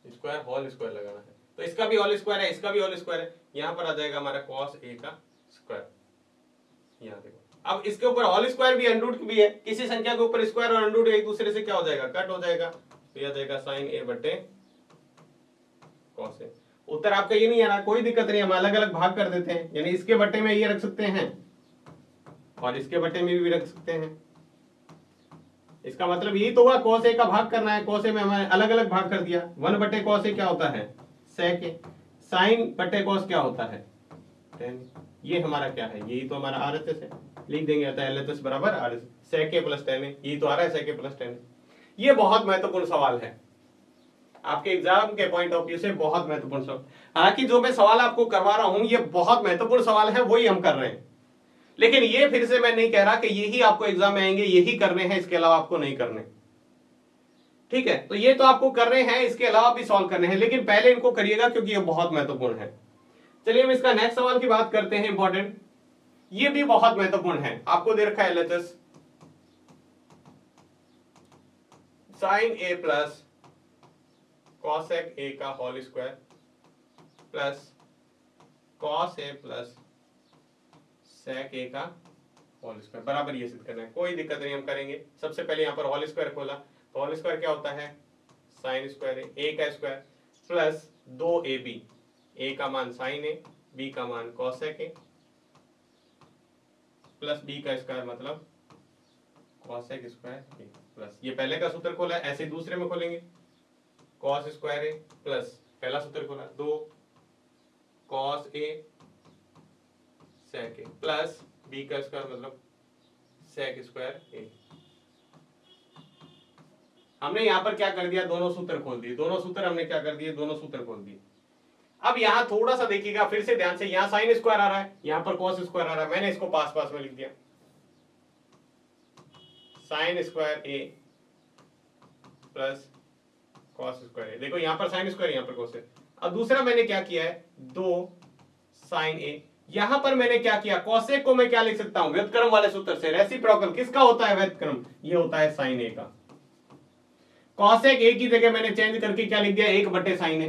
स्क्वायर होल स्क्वायर लगाना है, तो इसका भी होल स्क्वायर है, इसका भी होल स्क्वायर है, यहां पर आ जाएगा हमारा cos a का स्क्वायर। यहां देखो, अब इसके ऊपर होल स्क्वायर भी अंडरूट भी है, किसी संख्या के ऊपर स्क्वायर और अंडरूट एक दूसरे से क्या हो जाएगा कट हो जाएगा, तो यह जाएगा साइन a बटे cos a। उत्तर आपका ये नहीं आ रहा, कोई दिक्कत नहीं, हम अलग अलग भाग कर देते हैं, यानी इसके बटे में ये रख सकते हैं और इसके बटे में भी रख सकते हैं। इसका मतलब यही तो हुआ, cos a का भाग करना है, cos a में हमें अलग अलग भाग कर दिया। 1 बटे cos a क्या होता है sec a, साइन बटे cos क्या होता है tan। ये हमारा क्या है, यही तो हमारा RHS है, लिख देंगे आता है LHS बराबर RHS sec a plus tan a, यही तो आ रहा है sec a plus tan a। ये बहुत महत्वपूर्ण सवाल है, आपके एग्जाम के पॉइंट ऑफ व्यू से बहुत महत्वपूर्ण सवाल। हालांकि जो मैं सवाल आपको करवा रहा हूं ये बहुत महत्वपूर्ण सवाल है, वही हम कर रहे हैं, लेकिन ये फिर से मैं नहीं कह रहा कि यही आपको एग्जाम में आएंगे, यही करने हैं, इसके अलावा आपको नहीं करने। ठीक है, तो ये तो आपको करने हैं, इसके अलावा भी सॉल्व करने हैं, लेकिन पहले इनको करिएगा क्योंकि ये बहुत महत्वपूर्ण है। चलिए हम इसका नेक्स्ट सवाल की बात करते हैं, इंपॉर्टेंट, ये भी बहुत महत्वपूर्ण है। आपको दे रखा है LHS sine A plus cosec A का whole square plus cos A plus sec A का होल स्क्वायर बराबर ये सिद्ध करना है। कोई दिक्कत नहीं, हम करेंगे। सबसे पहले यहाँ पर होल स्क्वायर खोला, तो होल स्क्वायर क्या होता है साइन स्क्वायर ए का स्क्वायर प्लस 2ab, ए का मान साइन ए, बी का मान कॉसेक ए प्लस बी का स्क्वायर मतलब कॉसेक स्क्वायर ए प्लस, ये पहले का सूत्र खोला है, ऐसे दूसरे में खोलेंगे, कॉस स्क्वायर ए प्लस पहला सूत्र खोला 2 cos A sec A plus B का स्क्वायर मतलब सेक स्क्वायर ए। हमने यहां पर क्या कर दिया, दोनों सूत्र खोल दिए, दोनों सूत्र हमने क्या कर दिए, दोनों सूत्र खोल दिए। अब यहां थोड़ा सा देखिएगा फिर से ध्यान से, यहां साइन स्क्वायर आ रहा है, यहां पर कॉस स्क्वायर आ रहा है, मैंने इसको पास पास में लिख दिया, साइन स्क्वायर ए प्लस कॉस स्क्वायर ए। देखो यहां पर साइन स्क्वायर, यहां पर कॉस है। अब दूसरा मैंने क्या किया है 2 साइन ए, यहां पर मैंने क्या किया, कॉसेक को मैं क्या लिख सकता हूं व्युत्क्रम वाले सूत्र से, रेसिप्रोकल किसका होता है व्युत्क्रम, ये होता है साइन ए का। कॉसेक ए की जगह मैंने चेंज करके क्या लिख दिया 1 बटे साइन ए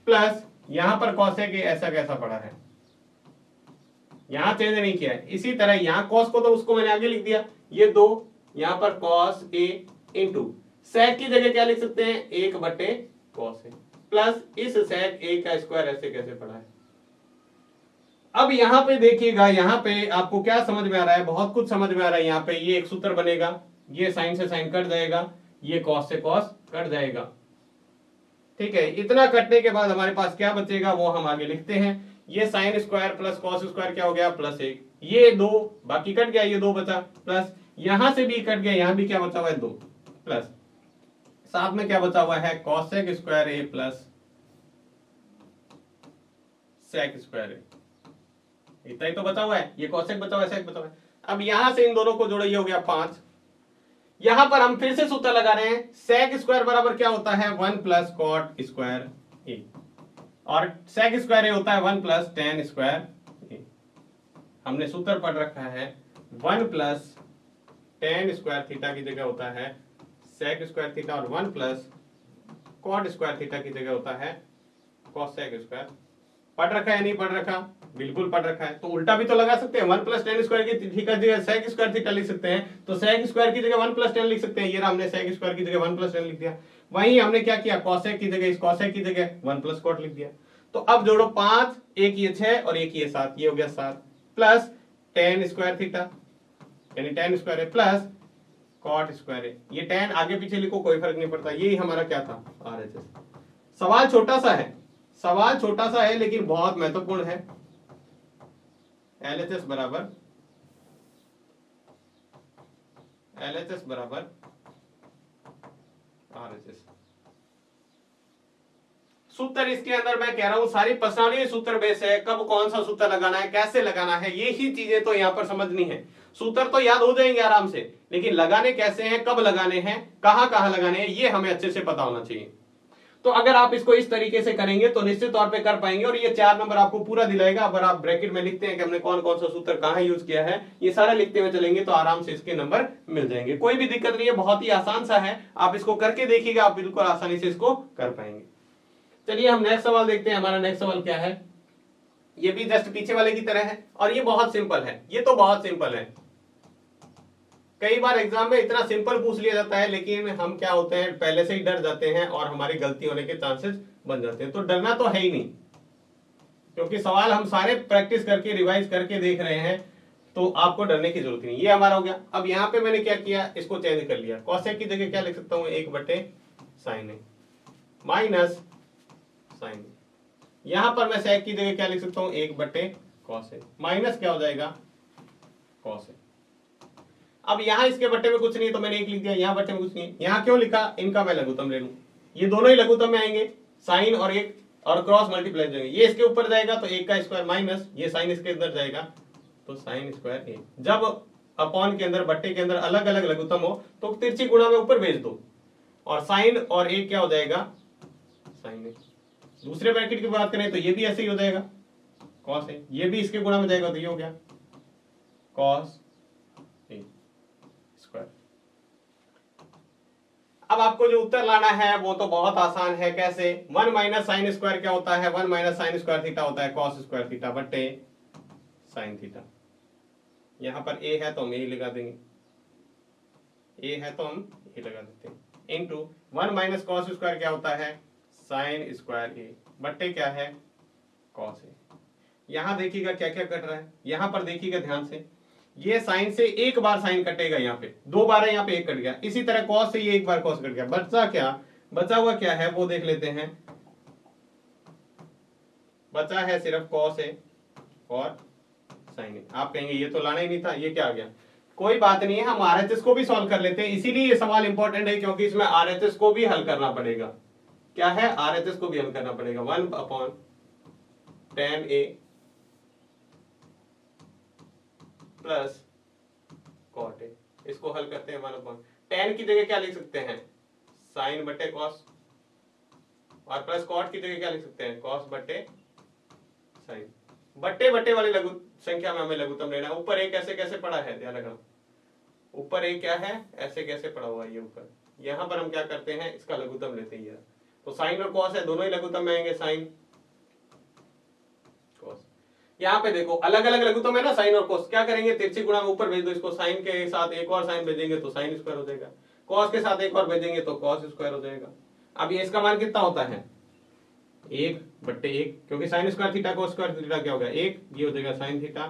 प्लस यहां पर कॉसेक ए ऐसा कैसा पड़ा है, यहां चेंज नहीं किया है। इसी तरह यहां कॉस को तो उसको मैंने आगे लिख दिया, ये 2 यहां पर कॉस ए इंटू सेक की जगह क्या लिख सकते हैं 1 बटे कॉस ए प्लस इस सेक ए का स्क्वायर ऐसे कैसे पड़ा है। अब यहां पे देखिएगा, यहां पे आपको क्या समझ में आ रहा है, बहुत कुछ समझ में आ रहा है। यहां पे ये एक सूत्र बनेगा, ये साइन से साइन कट जाएगा, ये कॉस से कॉस कट जाएगा। ठीक है, इतना कटने के बाद हमारे पास क्या बचेगा वो हम आगे लिखते हैं। ये sine square plus cos square क्या हो गया प्लस 1, ये 2 बाकी कट गया, ये 2 बचा प्लस यहां से भी कट गया, यहां भी क्या बचा हुआ है 2 प्लस साथ में क्या बचा हुआ है कॉसेक स्क्वायर ए प्लस सेक स्क्वायर ए, इतना ही तो बचा हुआ है, ये कॉसेक बचा हुआ है, सेक बचा हुआ है। अब यहां से इन दोनों को जोड़ो, ये हो गया 5। यहां पर हम फिर से सूत्र लगा रहे हैं, सेक स्क्वायर बराबर क्या होता है 1 प्लस कॉट स्क्वायर ए, और सेक स्क्वायर ए होता है 1 प्लस टेन स्क्वायर ए। हमने सूत्र पढ़ रखा है 1 प्लस टेन स्क्वायर थीटा की जगह होता है सेक स्क्वायर थीटा और 1 प्लस कॉट स्क्वायर थीटा की जगह होता है कॉस सेक स्क्वायर। पढ़ रखा है नहीं पढ़ रखा? बिल्कुल पढ़ रखा है। तो उल्टा भी तो लगा सकते हैं, 1 प्लस टेन स्क्वायर की थीटा की जगह सेक स्क्वायर थीटा लिख सकते हैं, तो सेक स्क्वायर की जगह 1 प्लस टेन लिख सकते हैं। ये हमने सेक स्क्वायर की जगह 1 प्लस टेन लिख दिया। वहीं हमने क्या किया, कॉसेक की जगह इस कॉसेक की जगह 1 प्लस कॉट लिख दिया। तो अब जोड़ो 5, एक ये 6 और एक ये 7, ये हो गया 7 प्लस टेन स्क्वायर थीटा यानी टेन स्क्वायर है प्लस कॉट स्क्वायर है। ये टेन आगे पीछे लिखो कोई फर्क नहीं पड़ता। यही हमारा क्या था, RHS। सवाल छोटा सा है, सवाल छोटा सा है लेकिन बहुत महत्वपूर्ण है। LHS बराबर RHS। सूत्र इसके अंदर मैं कह रहा हूं सारी प्रश्नावली सूत्र बेस है, कब कौन सा सूत्र लगाना है, कैसे लगाना है, यही चीजें तो यहां पर समझनी है। सूत्र तो याद हो जाएंगे आराम से, लेकिन लगाने कैसे हैं, कब लगाने हैं, कहां कहां लगाने हैं, ये हमें अच्छे से पता होना चाहिए। तो अगर आप इसको इस तरीके से करेंगे तो निश्चित तौर पे कर पाएंगे और ये 4 नंबर आपको पूरा दिलाएगा। अगर आप ब्रैकेट में लिखते हैं कि हमने कौन कौन सा सूत्र कहां यूज किया है, ये सारा लिखते हुए चलेंगे तो आराम से इसके नंबर मिल जाएंगे। कोई भी दिक्कत नहीं है, बहुत ही आसान सा है, आप इसको करके देखिएगा, आप बिल्कुल आसानी से इसको कर पाएंगे। चलिए हम नेक्स्ट सवाल देखते हैं। हमारा नेक्स्ट सवाल क्या है, ये भी जस्ट पीछे वाले की तरह है और ये बहुत सिंपल है। ये तो बहुत सिंपल है, कई बार एग्जाम में इतना सिंपल पूछ लिया जाता है, लेकिन हम क्या होते हैं पहले से ही डर जाते हैं और हमारी गलती होने के चांसेस बन जाते हैं। तो डरना तो है ही नहीं, क्योंकि सवाल हम सारे प्रैक्टिस करके रिवाइज करके देख रहे हैं, तो आपको डरने की जरूरत नहीं। ये हमारा हो गया। अब यहाँ पे मैंने क्या किया, इसको चेंज कर लिया। कॉसेक की जगह क्या लिख सकता हूँ, 1/sin a माइनस साइन। यहां पर मैं सेक की जगह क्या लिख सकता हूं, 1/cos a माइनस क्या हो जाएगा, cos a। अब यहां इसके बट्टे में कुछ नहीं तो मैंने 1 लिख दिया, यहां बट्टे में कुछ नहीं। यहां क्यों लिखा, इनका मैं लघुत्तम ले लूं, ये दोनों ही लघुत्तम में आएंगे, साइन और 1 और क्रॉस मल्टीप्लाई जाएंगे। ये इसके ऊपर जाएगा तो 1 का स्क्वायर माइनस ये साइन इसके अंदर जाएगा तो साइन स्क्वायर 1। जब अपॉन के अंदर बट्टे के अंदर अलग अलग लघुत्तम हो तो तिरछी गुणा में ऊपर भेज दो और साइन और 1 क्या हो जाएगा, साइन 1। दूसरे ब्रैकेट की बात करें तो ये भी ऐसे ही हो जाएगा, कॉस है, ये भी इसके गुणा में जाएगा तो ये हो गया कॉस ए स्क्वायर। अब आपको जो उत्तर लाना है वो तो बहुत आसान है। कैसे, 1 माइनस साइन स्क्वायर क्या होता है, 1 माइनस साइन स्क्वायर थीटा होता है कॉस स्क्वायर थीटा बट्टे साइन थीटा। यहां पर ए है तो हम ए लगा देंगे, ए है तो हम ए लगा देते हैं, इनटू 1 माइनस कॉस स्क्वायर क्या होता है, साइन स्क्वायर ए बट्टे क्या है, कॉस ए। यहां देखिएगा क्या क्या कट रहा है, यहां पर देखिएगा ध्यान से, ये साइन से एक बार साइन कटेगा, यहाँ पे 2 बार है, यहाँ पे 1 कट गया। इसी तरह कॉस से ये एक बार कॉस कट गया। बचा क्या, बचा हुआ क्या है वो देख लेते हैं। बचा है सिर्फ कॉस ए और साइन ए। आप कहेंगे ये तो लाना ही नहीं था, ये क्या आ गया, कोई बात नहीं है, हम आरएचएस को भी सॉल्व कर लेते हैं। इसीलिए ये सवाल इंपॉर्टेंट है क्योंकइसमें आरएचएस को भी हल करना पड़ेगा। क्या है, आरएचएस को भी हल करना पड़ेगा। 1/tan a plus cot A, इसको हल करते हैं। 1/tan की जगह क्या लिख सकते हैं, साइन बटे कॉस, और प्लस कॉट की जगह क्या लिख सकते हैं, कॉस बटे साइन। बट्टे बट्टे वाली लघु संख्या में हमें लघुत्तम लेना है। ऊपर एक ऐसे कैसे पड़ा है, ध्यान रखना, ऊपर एक क्या है, ऐसे कैसे पड़ा हुआ है ये ऊपर। यहां पर हम क्या करते हैं, इसका लघुत्तम लेते हैं। तो साइन और कॉस है, दोनों ही लघुत्तम में आएंगे, साइन कॉस। यहाँ पे देखो अलग अलग लघुत्तम है ना, साइन और कॉस। क्या करेंगे, तिरछी गुणा में ऊपर भेज दो इसको, साइन के साथ एक और साइन भेजेंगे तो साइन स्क्वायर हो जाएगा, कॉस के साथ एक और भेजेंगे तो कॉस स्क्वायर हो जाएगा। अब ये इसका मान कितना होता है, 1/1, क्योंकि sign square theta cos square theta क्या हो गया 1, ये हो जाएगा sine theta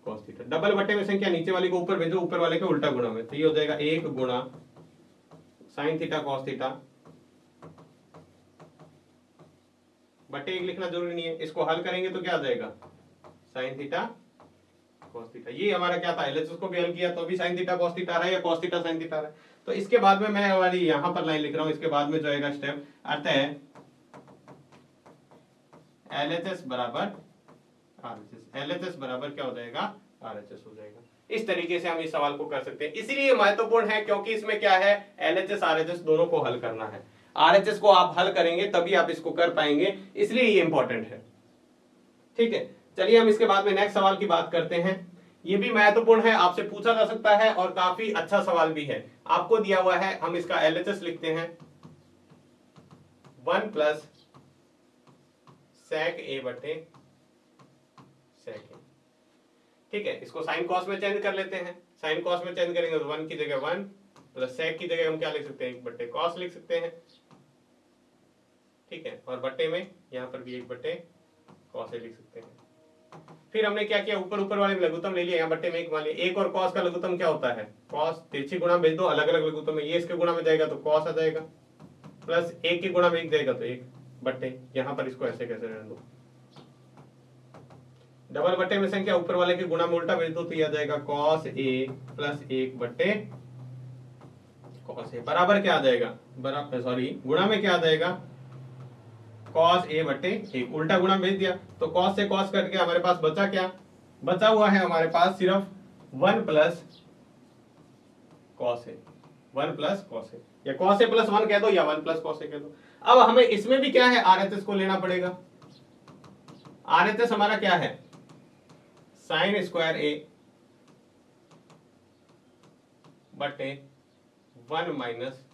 cos theta. Double बट्टे में संख्या नीचे वाली को ऊपर भेजो, ऊपर वाले के उल्टा गुणा में, तो ये हो जाएगा 1 गुणा साइन थीटा कॉस थीटा बटे 1 लिखना जरूरी नहीं है। इसको हल करेंगे तो क्या आ जाएगा, साइन थीटा कॉस थीटा। ये हमारा क्या था, एलएचएस को भी हल किया तो भी साइन थीटा कॉस थीटा रहा है या कॉस थीटा साइन थीटा रहा है। तो इसके बाद में मैं वाली यहां पर लाइन लिख रहा हूं, इसके बाद में जो आएगा स्टेप अर्थ है एलएचएस बराबर आरएचएस। एलएचएस बराबर क्या हो जाएगा, आरएचएस हो जाएगा। इस तरीके से हम इस सवाल को कर सकते हैं। इसीलिए महत्वपूर्ण है क्योंकि इसमें क्या है, एलएचएस आरएचएस दोनों को हल करना है। आरएचएस को आप हल करेंगे तभी आप इसको कर पाएंगे, इसलिए ये इंपॉर्टेंट है। ठीक है, चलिए हम इसके बाद में नेक्स्ट सवाल की बात करते हैं। ये भी महत्वपूर्ण है, आपसे पूछा जा सकता है और काफी अच्छा सवाल भी है। आपको दिया हुआ है, हम इसका LHS लिखते हैं 1 प्लस sec a बटे sec a। ठीक है, इसको साइन कॉस में चेंज कर लेते हैं। साइन कॉस में चेंज करेंगे तो 1 की जगह 1 प्लस sec की जगह हम क्या लिख सकते हैं, 1 बटे कॉस लिख सकते हैं। ठीक है, और बटे में यहां पर भी 1 बटे कॉस लिख सकते हैं। फिर हमने क्या किया, ऊपर ऊपर वाले में लघुत्तम ले लिया, यहाँ बट्टे में 1 मान लिया। 1 और कॉस का लघुत्तम क्या होता है, कॉस। तिरछी गुणा भेज दो, अलग अलग लघुत्तम में, ये इसके गुणा में जाएगा तो कॉस आ जाएगा, प्लस 1 के गुणा में 1 जाएगा तो 1 बट्टे, यहाँ पर इसको ऐसे कैसे रहने दो, डबल बट्टे में संख्या ऊपर वाले के गुणा में उल्टा भेज दो तो यह आ जाएगा cos a प्लस 1 बट्टे cos a बराबर क्या आ जाएगा, बराबर सॉरी गुणा में क्या आ जाएगा, cos a बट्टे 1। उल्टा गुणा भेज दिया तो cos से cos कट गया, हमारे पास बचा क्या, बचा हुआ है हमारे पास सिर्फ 1 plus cos a, 1 plus cos a, या cos a प्लस 1 कह दो या 1 प्लस cos a कह दो। अब हमें इसमें भी क्या है, RHS को लेना पड़ेगा। RHS हमारा क्या है, साइन स्क्वायर a बटे 1 माइनस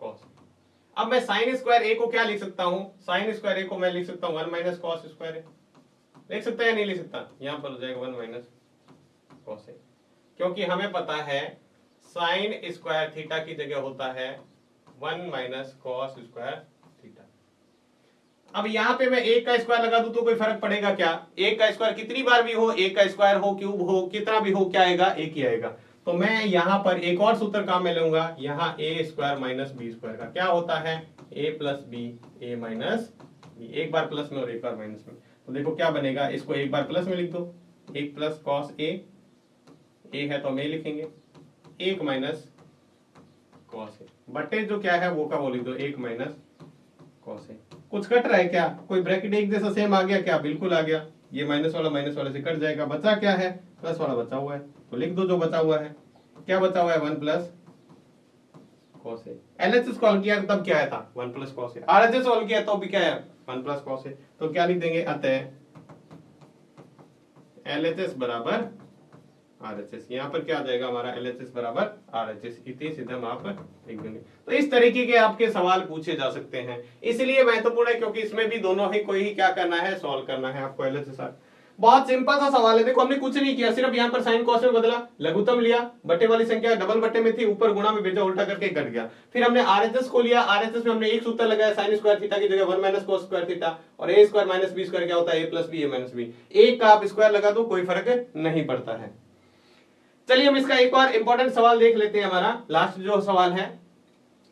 कॉस। अब मैं साइन स्क्वायर a को क्या लिख सकता हूं, साइन स्क्वायर a को मैं लिख सकता हूं 1 माइनस कॉस स्क्वायर a। लिख सकता है या नहीं लिख सकता, यहां पर हो जाएगा 1 माइनस कॉस a, क्योंकि हमें पता है साइन स्क्वायर थीटा की जगह होता है 1 माइनस कॉस स्क्वायर थीटा। अब यहाँ पे मैं 1 का स्क्वायर लगा दूं तो कोई फर्क पड़ेगा क्या, 1 का स्क्वायर कितनी बार भी हो, 1 का स्क्वायर हो, क्यूब हो, कितना भी हो, क्या आएगा, 1 ही आएगा। तो मैं यहाँ पर एक और सूत्र काम में लूंगा, यहाँ a square minus B square का क्या होता है, a plus B, a minus B, एक बार प्लस में और एक बार माइनस में। तो देखो क्या बनेगा, इसको एक बार प्लस में लिख दो, 1 प्लस कॉस a है तो हम a लिखेंगे, 1 माइनस कॉस a बटे जो क्या है वो का वो लिख दो, 1 माइनस कॉस a। कुछ कट रहा है क्या, कोई ब्रैकेट एक जैसा सेम आ गया क्या, बिल्कुल आ गया। ये माइनस वाला से कट जाएगा, बचा क्या है, प्लस वाला बचा हुआ है, तो लिख दो जो बचा हुआ है। क्या बचा हुआ है, 1 plus cos a। LHS solve किया तब क्या आया था, 1 plus cos a। RHS solve किया तो भी क्या है, 1 प्लस कॉस a। तो क्या लिख देंगे, अतः LHS बराबर RHS। यहाँ पर क्या आ जाएगा हमारा, LHS बराबर RHS, इतनी सीधे आप लिख देंगे। तो इस तरीके के आपके सवाल पूछे जा सकते हैं, इसलिए महत्वपूर्ण है क्योंकि इसमें भी दोनों ही कोई ही क्या करना है, सॉल्व करना है आपको LHS। बहुत सिंपल सा सवाल है, देखो हमने कुछ नहीं किया, सिर्फ यहाँ पर साइन कॉस में बदला, लघुत्तम लिया, बट्टे वाली संख्या डबल बट्टे में थी, ऊपर गुणा में भेजा, उल्टा करके कट गया। फिर हमने RHS को लिया, RHS में हमने एक सूत्र लगाया, साइन स्क्वायर थीटा की जगह 1 माइनस कॉस स्क्वायर थीटा, और a square minus b square क्या होता है, a plus b, a minus b। एक का आप स्क्वायर लगा दो कोई फर्क नहीं पड़ता है। चलिए हम इसका एक और इंपॉर्टेंट सवाल देख लेते हैं, हमारा लास्ट जो सवाल है,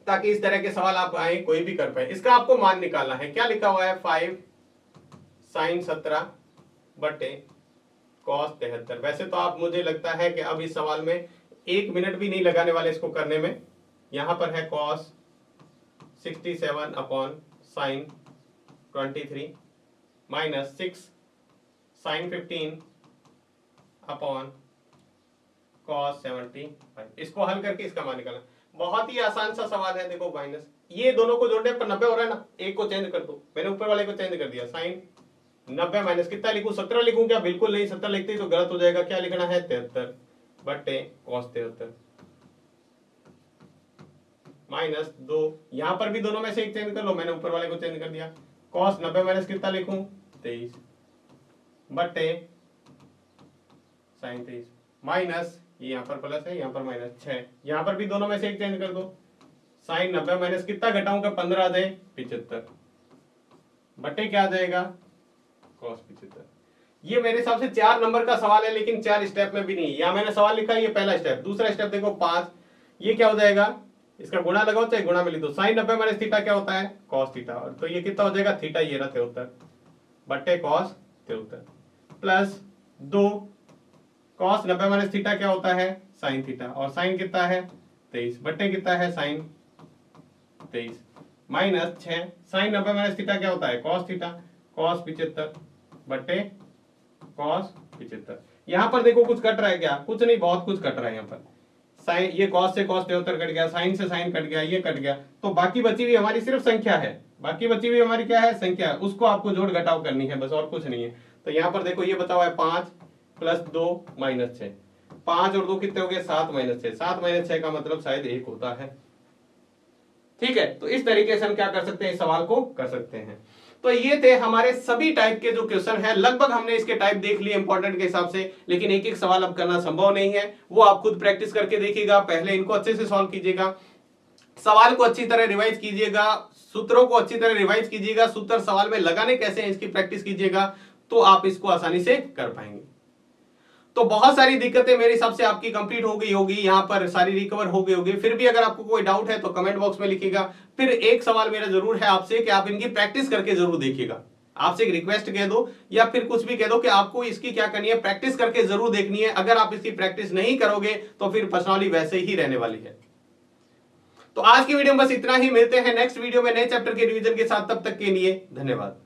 ताकि इस तरह के सवाल आप आए कोई भी कर पाए। इसका आपको मान निकालना है, क्या लिखा हुआ है, 5 साइन 17 बटे कॉस 73। वैसे तो आप, मुझे लगता है कि अब इस सवाल में 1 मिनट भी नहीं लगाने वाले इसको करने में। यहां पर है cos 67 upon sine 23 minus 6 sine 15 upon cos 75। इसको हल करके इसका मान निकालना, बहुत ही आसान सा सवाल है। देखो माइनस, ये दोनों को जोड़ने पर 90 हो रहा है ना, एक को चेंज कर दो, मैंने ऊपर वाले को चेंज कर दिया, साइन 90 माइनस कितना लिखूं, 17 लिखूं क्या, बिल्कुल नहीं, 17 लिखते ही तो गलत हो जाएगा। क्या लिखना है, 73 बटे cos 73 माइनस 2, यहां पर भी दोनों में से एक चेंज कर लो, मैंने ऊपर वाले को चेंज कर दिया, cos 90 माइनस कितना लिखूं, 23 बटे साइन 23 माइनस, ये यहाँ पर प्लस है, यहाँ पर माइनस 6, यहाँ पर भी दोनों में से एक चेंज कर दो, साइन 90 माइनस कितना घटाऊंगा, 15 आ जाए 75 बटे क्या आ जाएगा, cos 75। ये मेरे हिसाब से 4 नंबर का सवाल है, लेकिन 4 स्टेप में भी नहीं। यहाँ मैंने सवाल लिखा है, ये पहला स्टेप। दूसरा स्टेप देखो 5, ये क्या हो जाएगा, इसका गुणा लगाओ चाहे गुणा में लिख दो, साइन 90 माइनस थीटा क्या होता है, cos थीटा, और तो ये कितना हो जाएगा, थीटा ये रहा 73 बटे cos 73 plus 2 cos 90 minus theta क्या होता है, साइन थीटा, और साइन कितना है 23 बटे कितना है, sine 23 minus 6 sine 90 minus theta क्या होता है, cos थीटा, cos 75 बटे cos 75। यहाँ पर देखो कुछ कट रहा है क्या, कुछ नहीं, बहुत कुछ कट रहा है यहाँ पर। साइन, ये cos से cos 73 कट गया, साइन से साइन कट गया, ये कट गया, तो बाकी बची हुई हमारी सिर्फ संख्या है, बाकी बची हुई हमारी क्या है, संख्या है, उसको आपको जोड़ घटाव करनी है बस, और कुछ नहीं है। तो यहाँ पर देखो ये बता हुआ है 5, +2 -6, 5 और 2 कितने हो गए 7 -6, 7 -6 का मतलब शायद 1 होता है। ठीक है, तो इस तरीके से हम क्या कर सकते हैं, इस सवाल को कर सकते हैं। तो ये थे हमारे सभी टाइप के जो क्वेश्चन है, लगभग हमने इसके टाइप देख लिए इंपॉर्टेंट के हिसाब से, लेकिन एक एक सवाल अब करना संभव नहीं है, वो आप खुद प्रैक्टिस करके देखिएगा। पहले इनको अच्छे से सॉल्व कीजिएगा, सवाल को अच्छी तरह रिवाइज कीजिएगा, सूत्रों को अच्छी तरह रिवाइज कीजिएगा, सूत्र सवाल में लगाने कैसे हैं इसकी प्रैक्टिस कीजिएगा, तो आप इसको आसानी से कर पाएंगे। तो बहुत सारी दिक्कतें मेरे हिसाब से आपकी कंप्लीट हो गई होगी, यहां पर सारी रिकवर हो गई होगी। फिर भी अगर आपको कोई डाउट है तो कमेंट बॉक्स में लिखिएगा। फिर एक सवाल मेरा जरूर है आपसे कि आप इनकी प्रैक्टिस करके जरूर देखिएगा। आपसे एक रिक्वेस्ट कह दो या फिर कुछ भी कह दो कि आपको इसकी क्या करनी है, प्रैक्टिस करके जरूर देखनी है। अगर आप इसकी प्रैक्टिस नहीं करोगे तो फिर प्रश्नावली वैसे ही रहने वाली है। तो आज की वीडियो में बस इतना ही, मिलते हैं नेक्स्ट वीडियो में नए चैप्टर के रिवीजन के साथ। तब तक के लिए धन्यवाद।